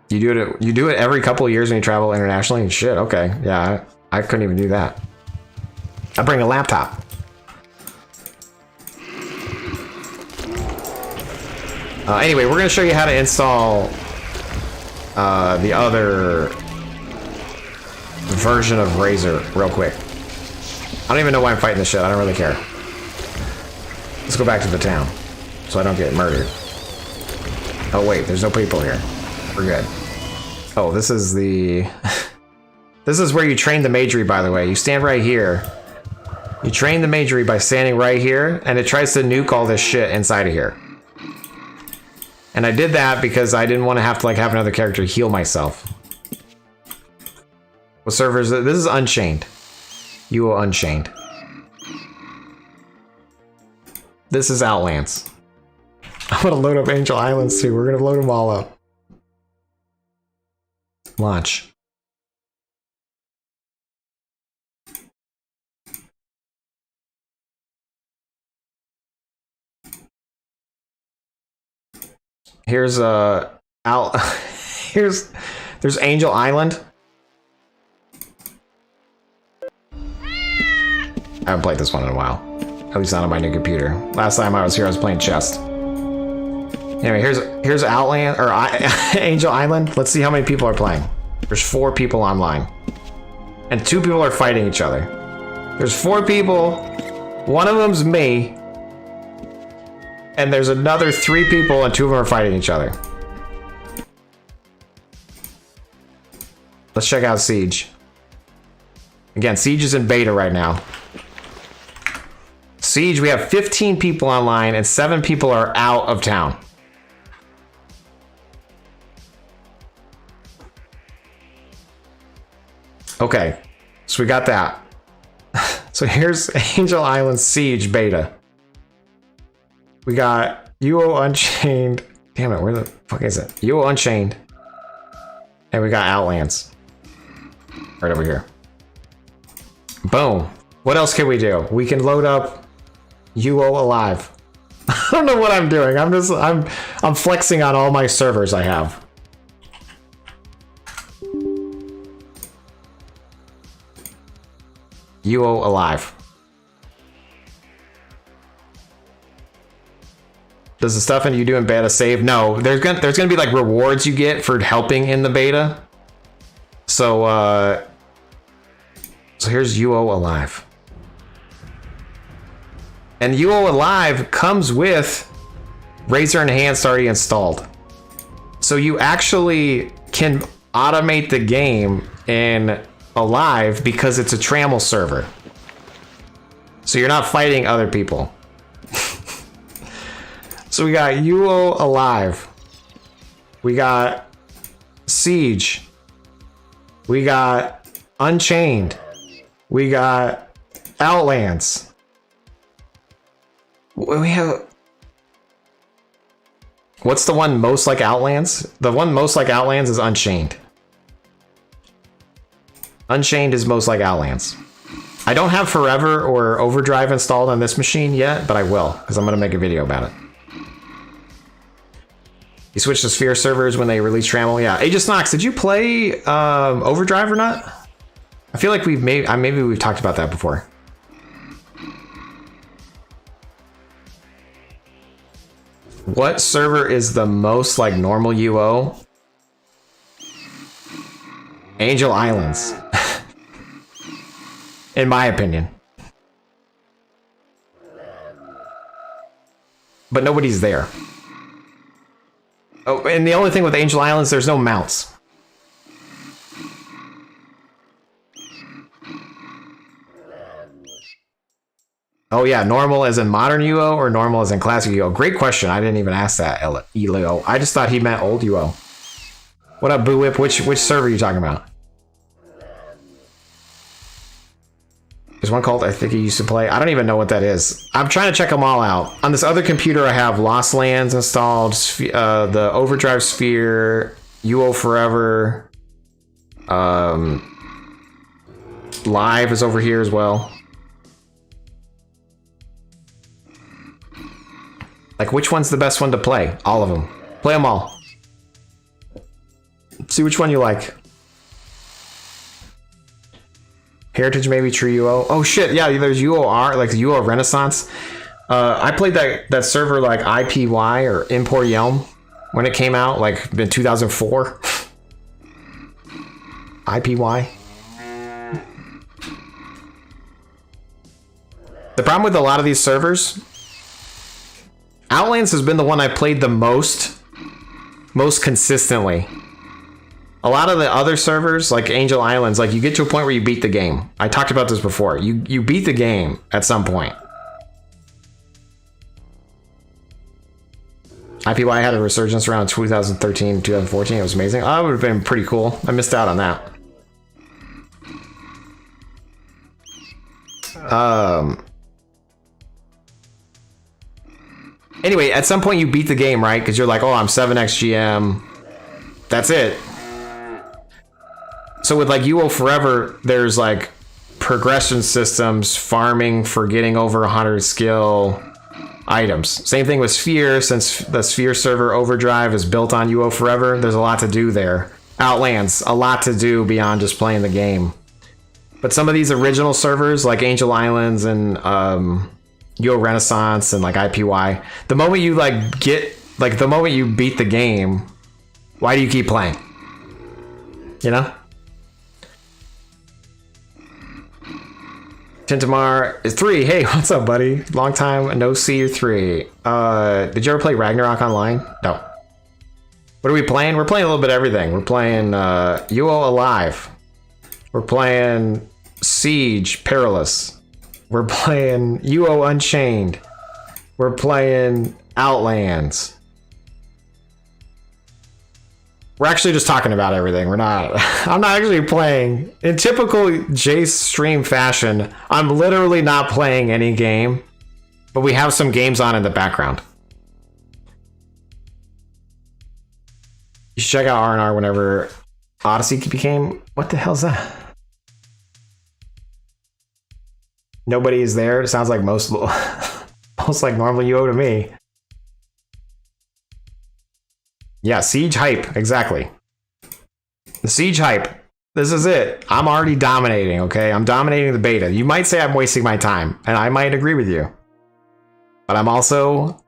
Speaker 4: You do it every couple of years when you travel internationally? Shit, okay. Yeah, I couldn't even do that. I bring a laptop. Anyway, we're going to show you how to install the other version of Razor real quick. I don't even know why I'm fighting this shit. I don't really care. Let's go back to the town so I don't get murdered. Oh wait, there's no people here. We're good. Oh, this is the... This is where you train the magery, by the way. You stand right here. You train the magery by standing right here, and it tries to nuke all this shit inside of here. And I did that because I didn't want to have to like have another character heal myself. What servers? This is Unchained. You will Unchained. This is Outlands. I'm gonna load up Angel Islands too. We're gonna load them all up. Launch. Here's there's Angel Island. I haven't played this one in a while. At least not on my new computer. Last time I was here, I was playing chess. Anyway, here's Outland or Angel Island. Let's see how many people are playing. There's 4 people online, and 2 people are fighting each other. There's 4 people. One of them's me, and there's another 3 people, and 2 of them are fighting each other. Let's check out Siege. Again, Siege is in beta right now. Siege, we have 15 people online, and 7 people are out of town. Okay, so we got that. So here's Angel Island Siege beta. We got UO Unchained. Damn it, where the fuck is it? UO Unchained. And we got Outlands. Right over here. Boom. What else can we do? We can load up UO Alive. I don't know what I'm doing. I'm flexing on all my servers I have. UO Alive. Does the stuff in you do in beta save? No, there's gonna be like rewards you get for helping in the beta. So here's UO Alive. And UO Alive comes with Razor Enhanced already installed. So you actually can automate the game in Alive because it's a Trammel server. So you're not fighting other people. So we got UO Alive. We got Siege. We got Unchained. We got Outlands. We have... What's the one most like Outlands? The one most like Outlands is Unchained. Unchained is most like Outlands. I don't have Forever or Overdrive installed on this machine yet, but I will, because I'm going to make a video about it. You switched to Sphere servers when they released Trammel. Yeah, Aegis Nox, did you play Overdrive or not? I feel like maybe we've talked about that before. What server is the most like normal UO? Angel Islands. In my opinion. But nobody's there. Oh, and the only thing with Angel Islands, there's no mounts. Oh yeah, normal as in modern UO or normal as in classic UO? Great question. I didn't even ask that, Elio. I just thought he meant old UO. What up, Boo Whip? Which server are you talking about? There's one called I think he used to play. I don't even know what that is. I'm trying to check them all out. On this other computer, I have Lost Lands installed, the Overdrive Sphere, UO Forever. Live is over here as well. Like, which one's the best one to play? All of them. Play them all. See which one you like. Heritage maybe, True UO. Oh shit, yeah, there's UOR, like the UO Renaissance. I played that server like IPY or Import Yelm when it came out, like in 2004. IPY. The problem with a lot of these servers, Outlands has been the one I played the most consistently. A lot of the other servers, like Angel Islands, like you get to a point where you beat the game. I talked about this before. You beat the game at some point. IPY had a resurgence around 2013, 2014. It was amazing. Oh, it would have been pretty cool. I missed out on that. Anyway, at some point you beat the game, right? Because you're like, oh, I'm 7x GM. That's it. So with like UO Forever, there's like progression systems, farming for getting over 100 skill items. Same thing with Sphere, since the Sphere server Overdrive is built on UO Forever, there's a lot to do there. Outlands, a lot to do beyond just playing the game. But some of these original servers, like Angel Islands and UO Renaissance and like IPY, the moment you the moment you beat the game, why do you keep playing? You know? Tintamar is 3. Hey, what's up, buddy? Long time no see you 3. Did you ever play Ragnarok Online? No. What are we playing? We're playing a little bit of everything. We're playing UO Alive. We're playing Siege Perilous. We're playing UO Unchained. We're playing Outlands. We're actually just talking about everything. I'm not actually playing. In typical Jace stream fashion, I'm literally not playing any game, but we have some games on in the background. You should check out R&R whenever Odyssey became... What the hell's that? Nobody is there. It sounds like most like normal UO to me. Yeah, Siege hype, exactly. The Siege hype. This is it. I'm already dominating, okay? I'm dominating the beta. You might say I'm wasting my time, and I might agree with you. But I'm also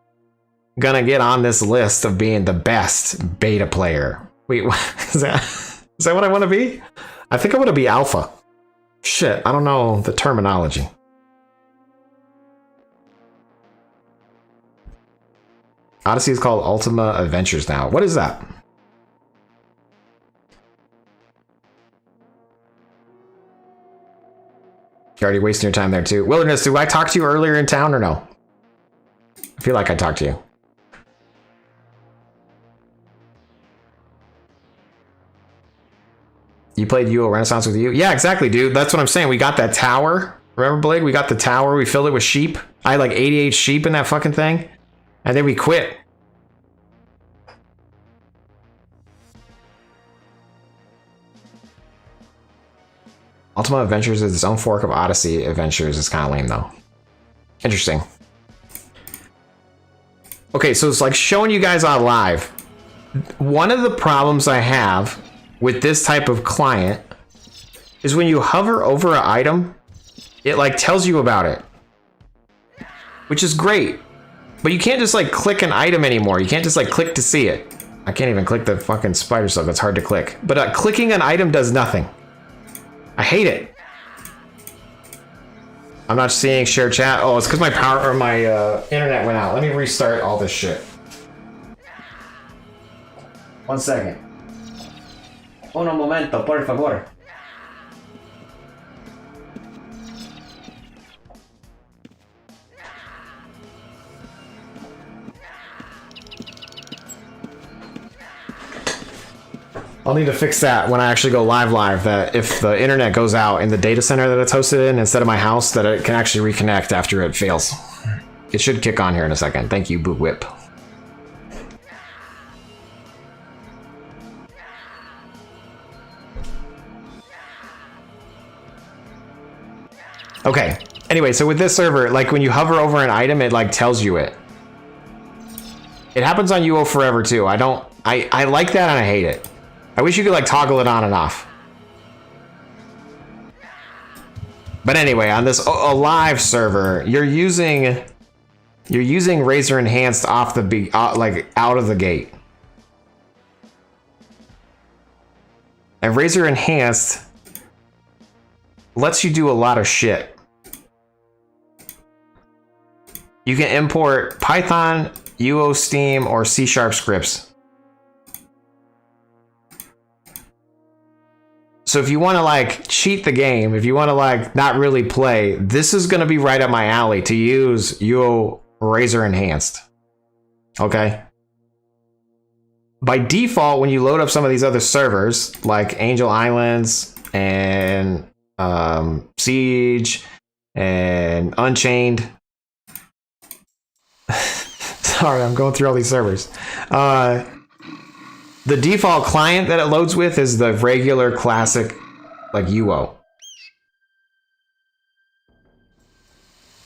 Speaker 4: gonna get on this list of being the best beta player. Wait, what? Is that what I want to be? I think I want to be alpha. Shit, I don't know the terminology. Odyssey is called Ultima Adventures now. What is that? You're already wasting your time there too. Wilderness, did I talk to you earlier in town or no? I feel like I talked to you. You played UO Renaissance with you? Yeah, exactly, dude. That's what I'm saying. We got that tower. Remember, Blake? We got the tower. We filled it with sheep. I had like 88 sheep in that fucking thing. And then we quit. Ultima Adventures is its own fork of Odyssey Adventures. It's kind of lame, though. Interesting. Okay, so it's like showing you guys on live. One of the problems I have with this type of client is when you hover over an item, it like tells you about it, which is great. But you can't just like click an item anymore. You can't just like click to see it. I can't even click the fucking spider stuff. It's hard to click. But clicking an item does nothing. I hate it. I'm not seeing share chat. Oh, it's because my internet went out. Let me restart all this shit. 1 second. Uno momento, por favor. I'll need to fix that when I actually go live, that if the internet goes out in the data center that it's hosted in instead of my house, that it can actually reconnect after it fails. It should kick on here in a second. Thank you, Boot Whip. Okay, anyway, so with this server, like when you hover over an item, it like tells you it. It happens on UO Forever too. I like that and I hate it. I wish you could like toggle it on and off. But anyway, on this Alive server, you're using Razor Enhanced off the like out of the gate. And Razor Enhanced lets you do a lot of shit. You can import Python, UO Steam, or C# scripts. So if you want to like cheat the game, if you want to like not really play, this is going to be right up my alley to use UO Razor Enhanced. Okay. By default, when you load up some of these other servers like Angel Islands and Siege and Unchained. Sorry, I'm going through all these servers. The default client that it loads with is the regular classic, like UO.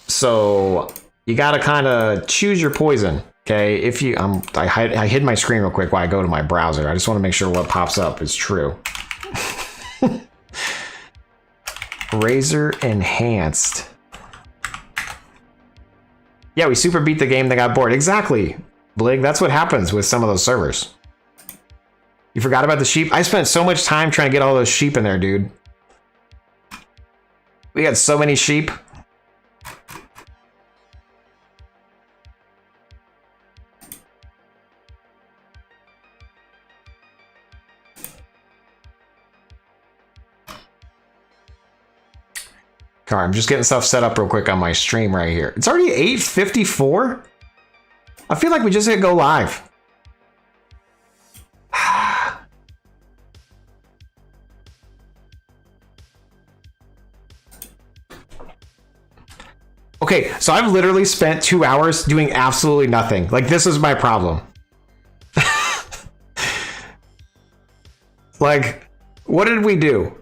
Speaker 4: So you gotta kind of choose your poison, okay? If you, I hid my screen real quick while I go to my browser. I just want to make sure what pops up is true. Razor Enhanced. Yeah, we super beat the game that got bored. Exactly, Blig. That's what happens with some of those servers. You forgot about the sheep? I spent so much time trying to get all those sheep in there, dude. We had so many sheep. All right, I'm just getting stuff set up real quick on my stream right here. It's already 8:54? I feel like we just hit go live. Okay, so I've literally spent 2 hours doing absolutely nothing. Like, this is my problem. Like, what did we do?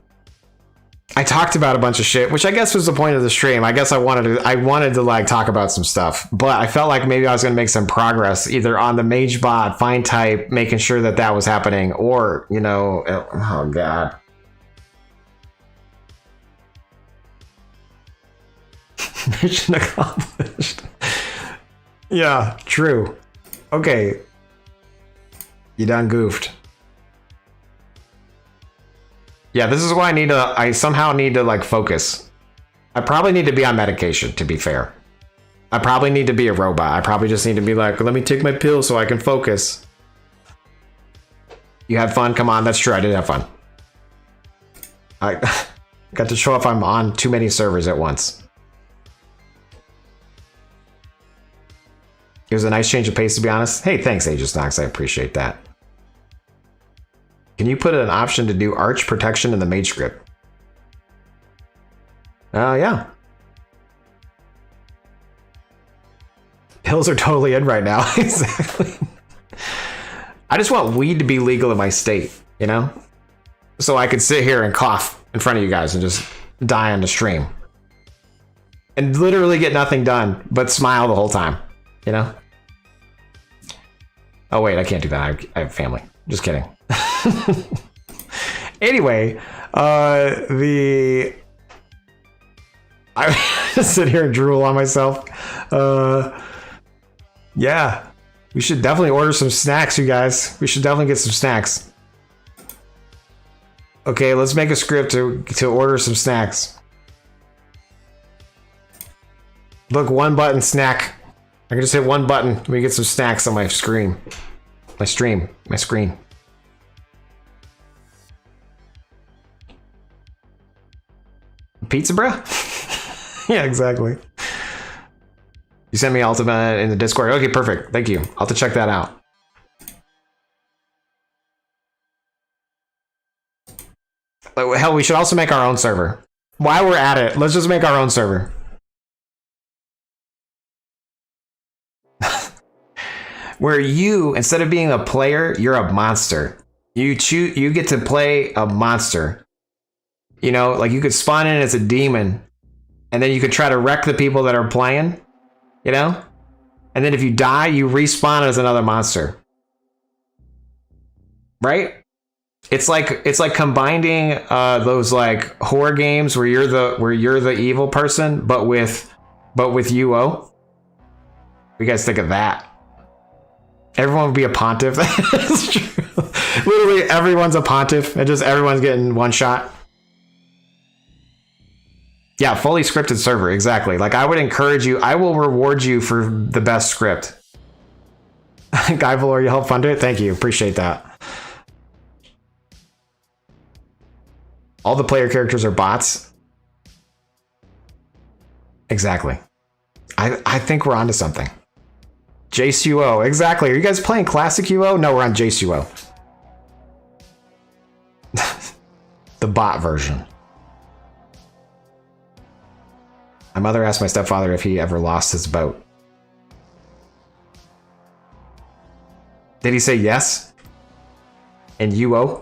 Speaker 4: I talked about a bunch of shit, which I guess was the point of the stream. I guess I wanted to like talk about some stuff, but I felt like maybe I was going to make some progress either on the mage bot, find type, making sure that that was happening, or, you know, oh God. Mission accomplished. Yeah, true. Okay. You done goofed. Yeah, this is why I somehow need to like focus. I probably need to be on medication, to be fair. I probably need to be a robot. I probably just need to be like, let me take my pill so I can focus. You had fun? Come on, that's true. I did have fun. I got to show if I'm on too many servers at once. It was a nice change of pace, to be honest. Hey, thanks, Aegis Nox. I appreciate that. Can you put an option to do arch protection in the mage script? Yeah. Pills are totally in right now. Exactly. I just want weed to be legal in my state, you know? So I could sit here and cough in front of you guys and just die on the stream. And literally get nothing done, but smile the whole time, you know? Oh, wait, I can't do that. I have family. Just kidding. Anyway, I just sit here and drool on myself. Yeah, we should definitely order some snacks, you guys. We should definitely get some snacks. Okay, let's make a script to order some snacks. Look, one button snack. I can just hit one button. We get some snacks on my screen. My screen. Pizza, bruh? Yeah, exactly. You sent me Ultima in the Discord. Okay, perfect. Thank you. I'll have to check that out. Hell, we should also make our own server. While we're at it, let's just make our own server. Where you, instead of being a player, you're a monster. You get to play a monster. You know, like you could spawn in as a demon, and then you could try to wreck the people that are playing, you know? And then if you die, you respawn as another monster. Right? It's like combining those like horror games where you're the evil person, but with UO. What do you guys think of that? Everyone would be a pontiff. That's true. Literally everyone's a pontiff and just everyone's getting one shot. Yeah, fully scripted server, exactly. Like, I would encourage you, I will reward you for the best script. Guy Valor, you help fund it? Thank you, appreciate that. All the player characters are bots. Exactly. I think we're onto something. Jace UO, exactly. Are you guys playing classic UO? No, we're on Jace UO. The bot version. My mother asked my stepfather if he ever lost his boat. Did he say yes? And UO?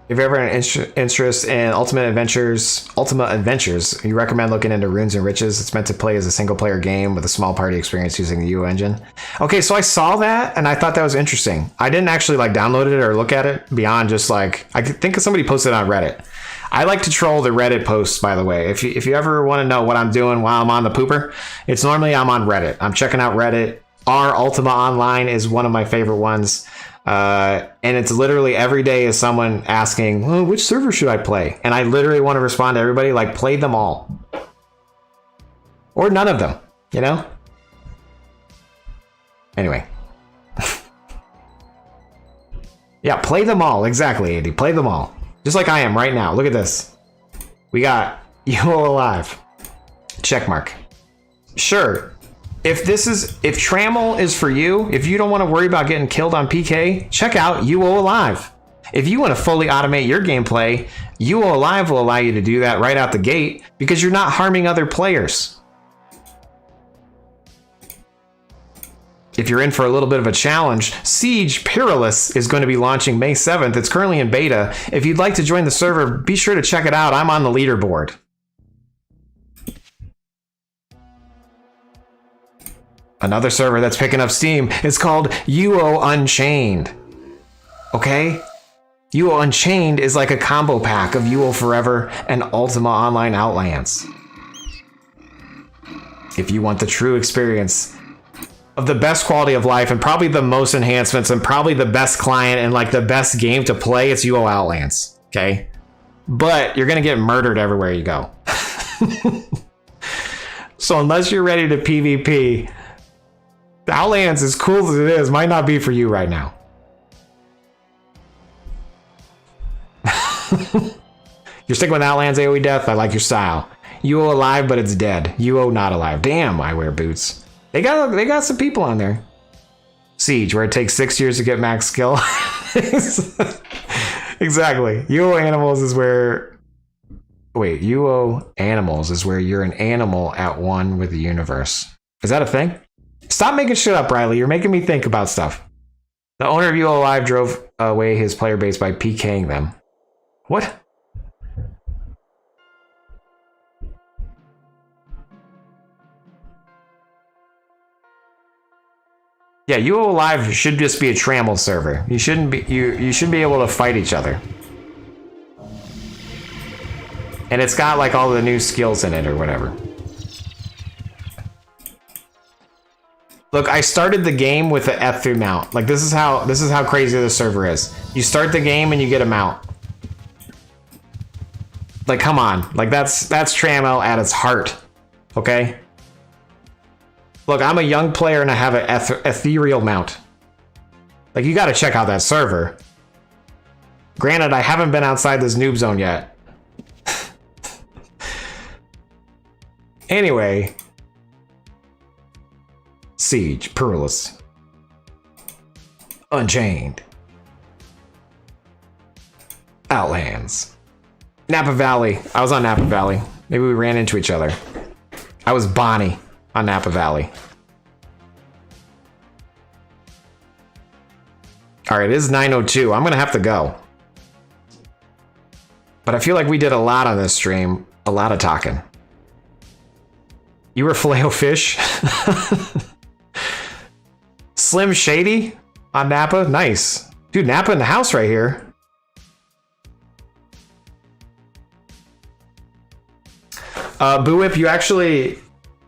Speaker 4: If you ever had an interest in Ultima Adventures, you recommend looking into Runes and Riches. It's meant to play as a single player game with a small party experience using the UO engine. Okay, so I saw that and I thought that was interesting. I didn't actually like download it or look at it beyond just like, I think somebody posted on Reddit. I like to troll the Reddit posts, by the way. If you ever want to know what I'm doing while I'm on the pooper, it's normally I'm on Reddit. I'm checking out Reddit. Our Ultima Online is one of my favorite ones. And it's literally every day is someone asking, well, which server should I play? And I literally want to respond to everybody like, play them all. Or none of them, you know? Anyway. Yeah, play them all. Exactly, Andy. Play them all. Just like I am right now. Look at this. We got UO Alive. Check mark. Sure. If Trammel is for you, if you don't want to worry about getting killed on PK, check out UO Alive. If you want to fully automate your gameplay, UO Alive will allow you to do that right out the gate because you're not harming other players. If you're in for a little bit of a challenge, Siege Perilous is going to be launching May 7th. It's currently in beta. If you'd like to join the server, be sure to check it out. I'm on the leaderboard. Another server that's picking up steam is called UO Unchained. Okay? UO Unchained is like a combo pack of UO Forever and Ultima Online Outlands. If you want the true experience of the best quality of life and probably the most enhancements and probably the best client and like the best game to play, it's UO Outlands. Okay? But you're gonna get murdered everywhere you go. So unless you're ready to PvP, Outlands, as cool as it is, might not be for you right now. You're sticking with Outlands AoE death? I like your style. UO alive, but it's dead. UO not alive. Damn, I wear boots. They got some people on there. Siege, where it takes 6 years to get max skill. Exactly. UO Animals is where... Wait, UO Animals is where you're an animal at one with the universe. Is that a thing? Stop making shit up, Riley. You're making me think about stuff. The owner of UO Alive drove away his player base by PKing them. What? Yeah, UO Alive should just be a Trammel server. You shouldn't be you should be able to fight each other. And it's got like all the new skills in it or whatever. Look, I started the game with an F3 mount. Like this is how crazy this server is. You start the game and you get a mount. Like come on. Like that's Trammel at its heart. Okay? Look, I'm a young player and I have an ethereal mount. Like you gotta check out that server. Granted, I haven't been outside this noob zone yet. Anyway. Siege, Perilous, Unchained, Outlands, Napa Valley. I was on Napa Valley. Maybe we ran into each other. I was Bonnie on Napa Valley. All right, it is 9:02. I'm gonna have to go. But I feel like we did a lot on this stream. A lot of talking. You were Filet-O-Fish? Slim Shady on Napa? Nice. Dude, Napa in the house right here. Boo Whip, you actually,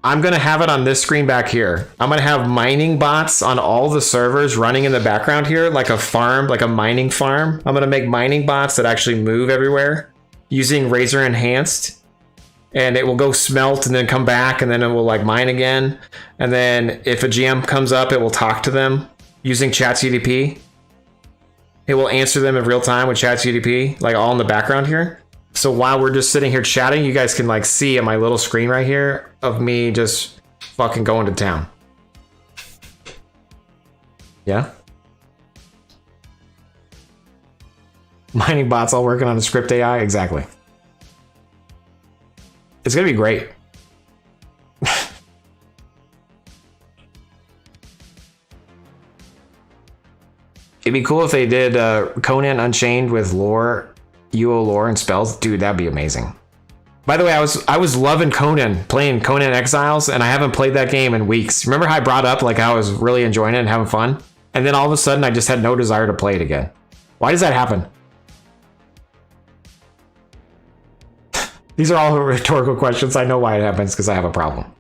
Speaker 4: I'm going to have it on this screen back here. I'm going to have mining bots on all the servers running in the background here, like a farm, like a mining farm. I'm going to make mining bots that actually move everywhere using Razor Enhanced. And it will go smelt and then come back and then it will like mine again. And then if a GM comes up, it will talk to them using ChatGDP. It will answer them in real time with ChatGDP, like all in the background here. So while we're just sitting here chatting, you guys can like see on my little screen right here of me just fucking going to town. Yeah? Mining bots all working on a script AI? Exactly. It's gonna be great. It'd be cool if they did Conan Unchained with lore, UO lore and spells. Dude, that'd be amazing. By the way, I was loving Conan, playing Conan Exiles, and I haven't played that game in weeks. Remember how I brought up like how I was really enjoying it and having fun? And then all of a sudden I just had no desire to play it again. Why does that happen? These are all rhetorical questions. I know why it happens, because I have a problem.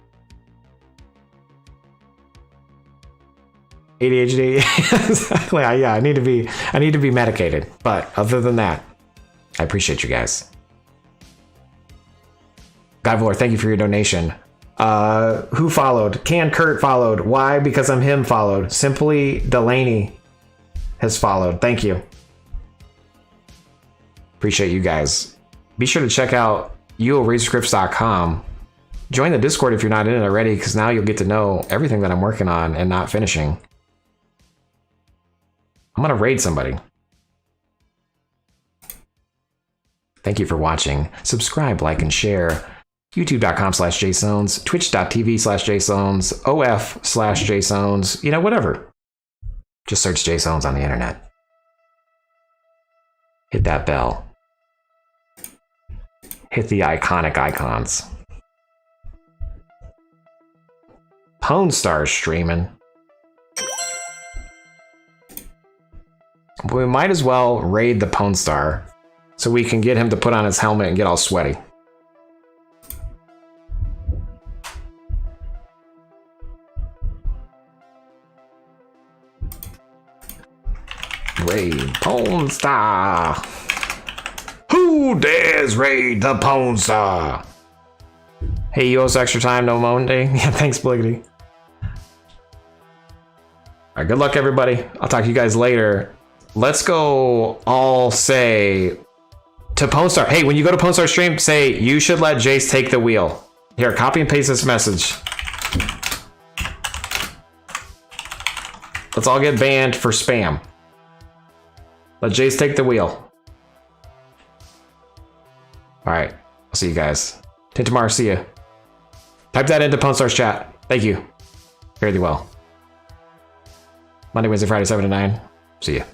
Speaker 4: ADHD. Exactly. Yeah, I need to be medicated. But other than that, I appreciate you guys. Guyvor, thank you for your donation. Who followed? Can Kurt followed. Why? Because I'm him followed. Simply Delaney has followed. Thank you. Appreciate you guys. Be sure to check out uorazorcripts.com. Join the Discord if you're not in it already, because now you'll get to know everything that I'm working on and not finishing. I'm gonna raid somebody. Thank you for watching. Subscribe, like, and share. YouTube.com/jsones, Twitch.tv/jsones, OF/jsones, you know, whatever. Just search jsones on the internet. Hit that bell. Hit the iconic icons. Pwn Star's streaming. We might as well raid the Pwn Star so we can get him to put on his helmet and get all sweaty. Raid Pwn Star. Who dares raid the Pwn Star? Hey, you owe us extra time, no Monday. Yeah, thanks, Bliggity. Alright, good luck, everybody. I'll talk to you guys later. Let's go all say to Pwn Star. Hey, when you go to Pwn Star stream, say, you should let Jace take the wheel. Here, copy and paste this message. Let's all get banned for spam. Let Jace take the wheel. Alright, I'll see you guys. Till tomorrow, see ya. Type that into Pwn Star's chat. Thank you. Fairly well. Monday, Wednesday, Friday, 7 to 9. See ya.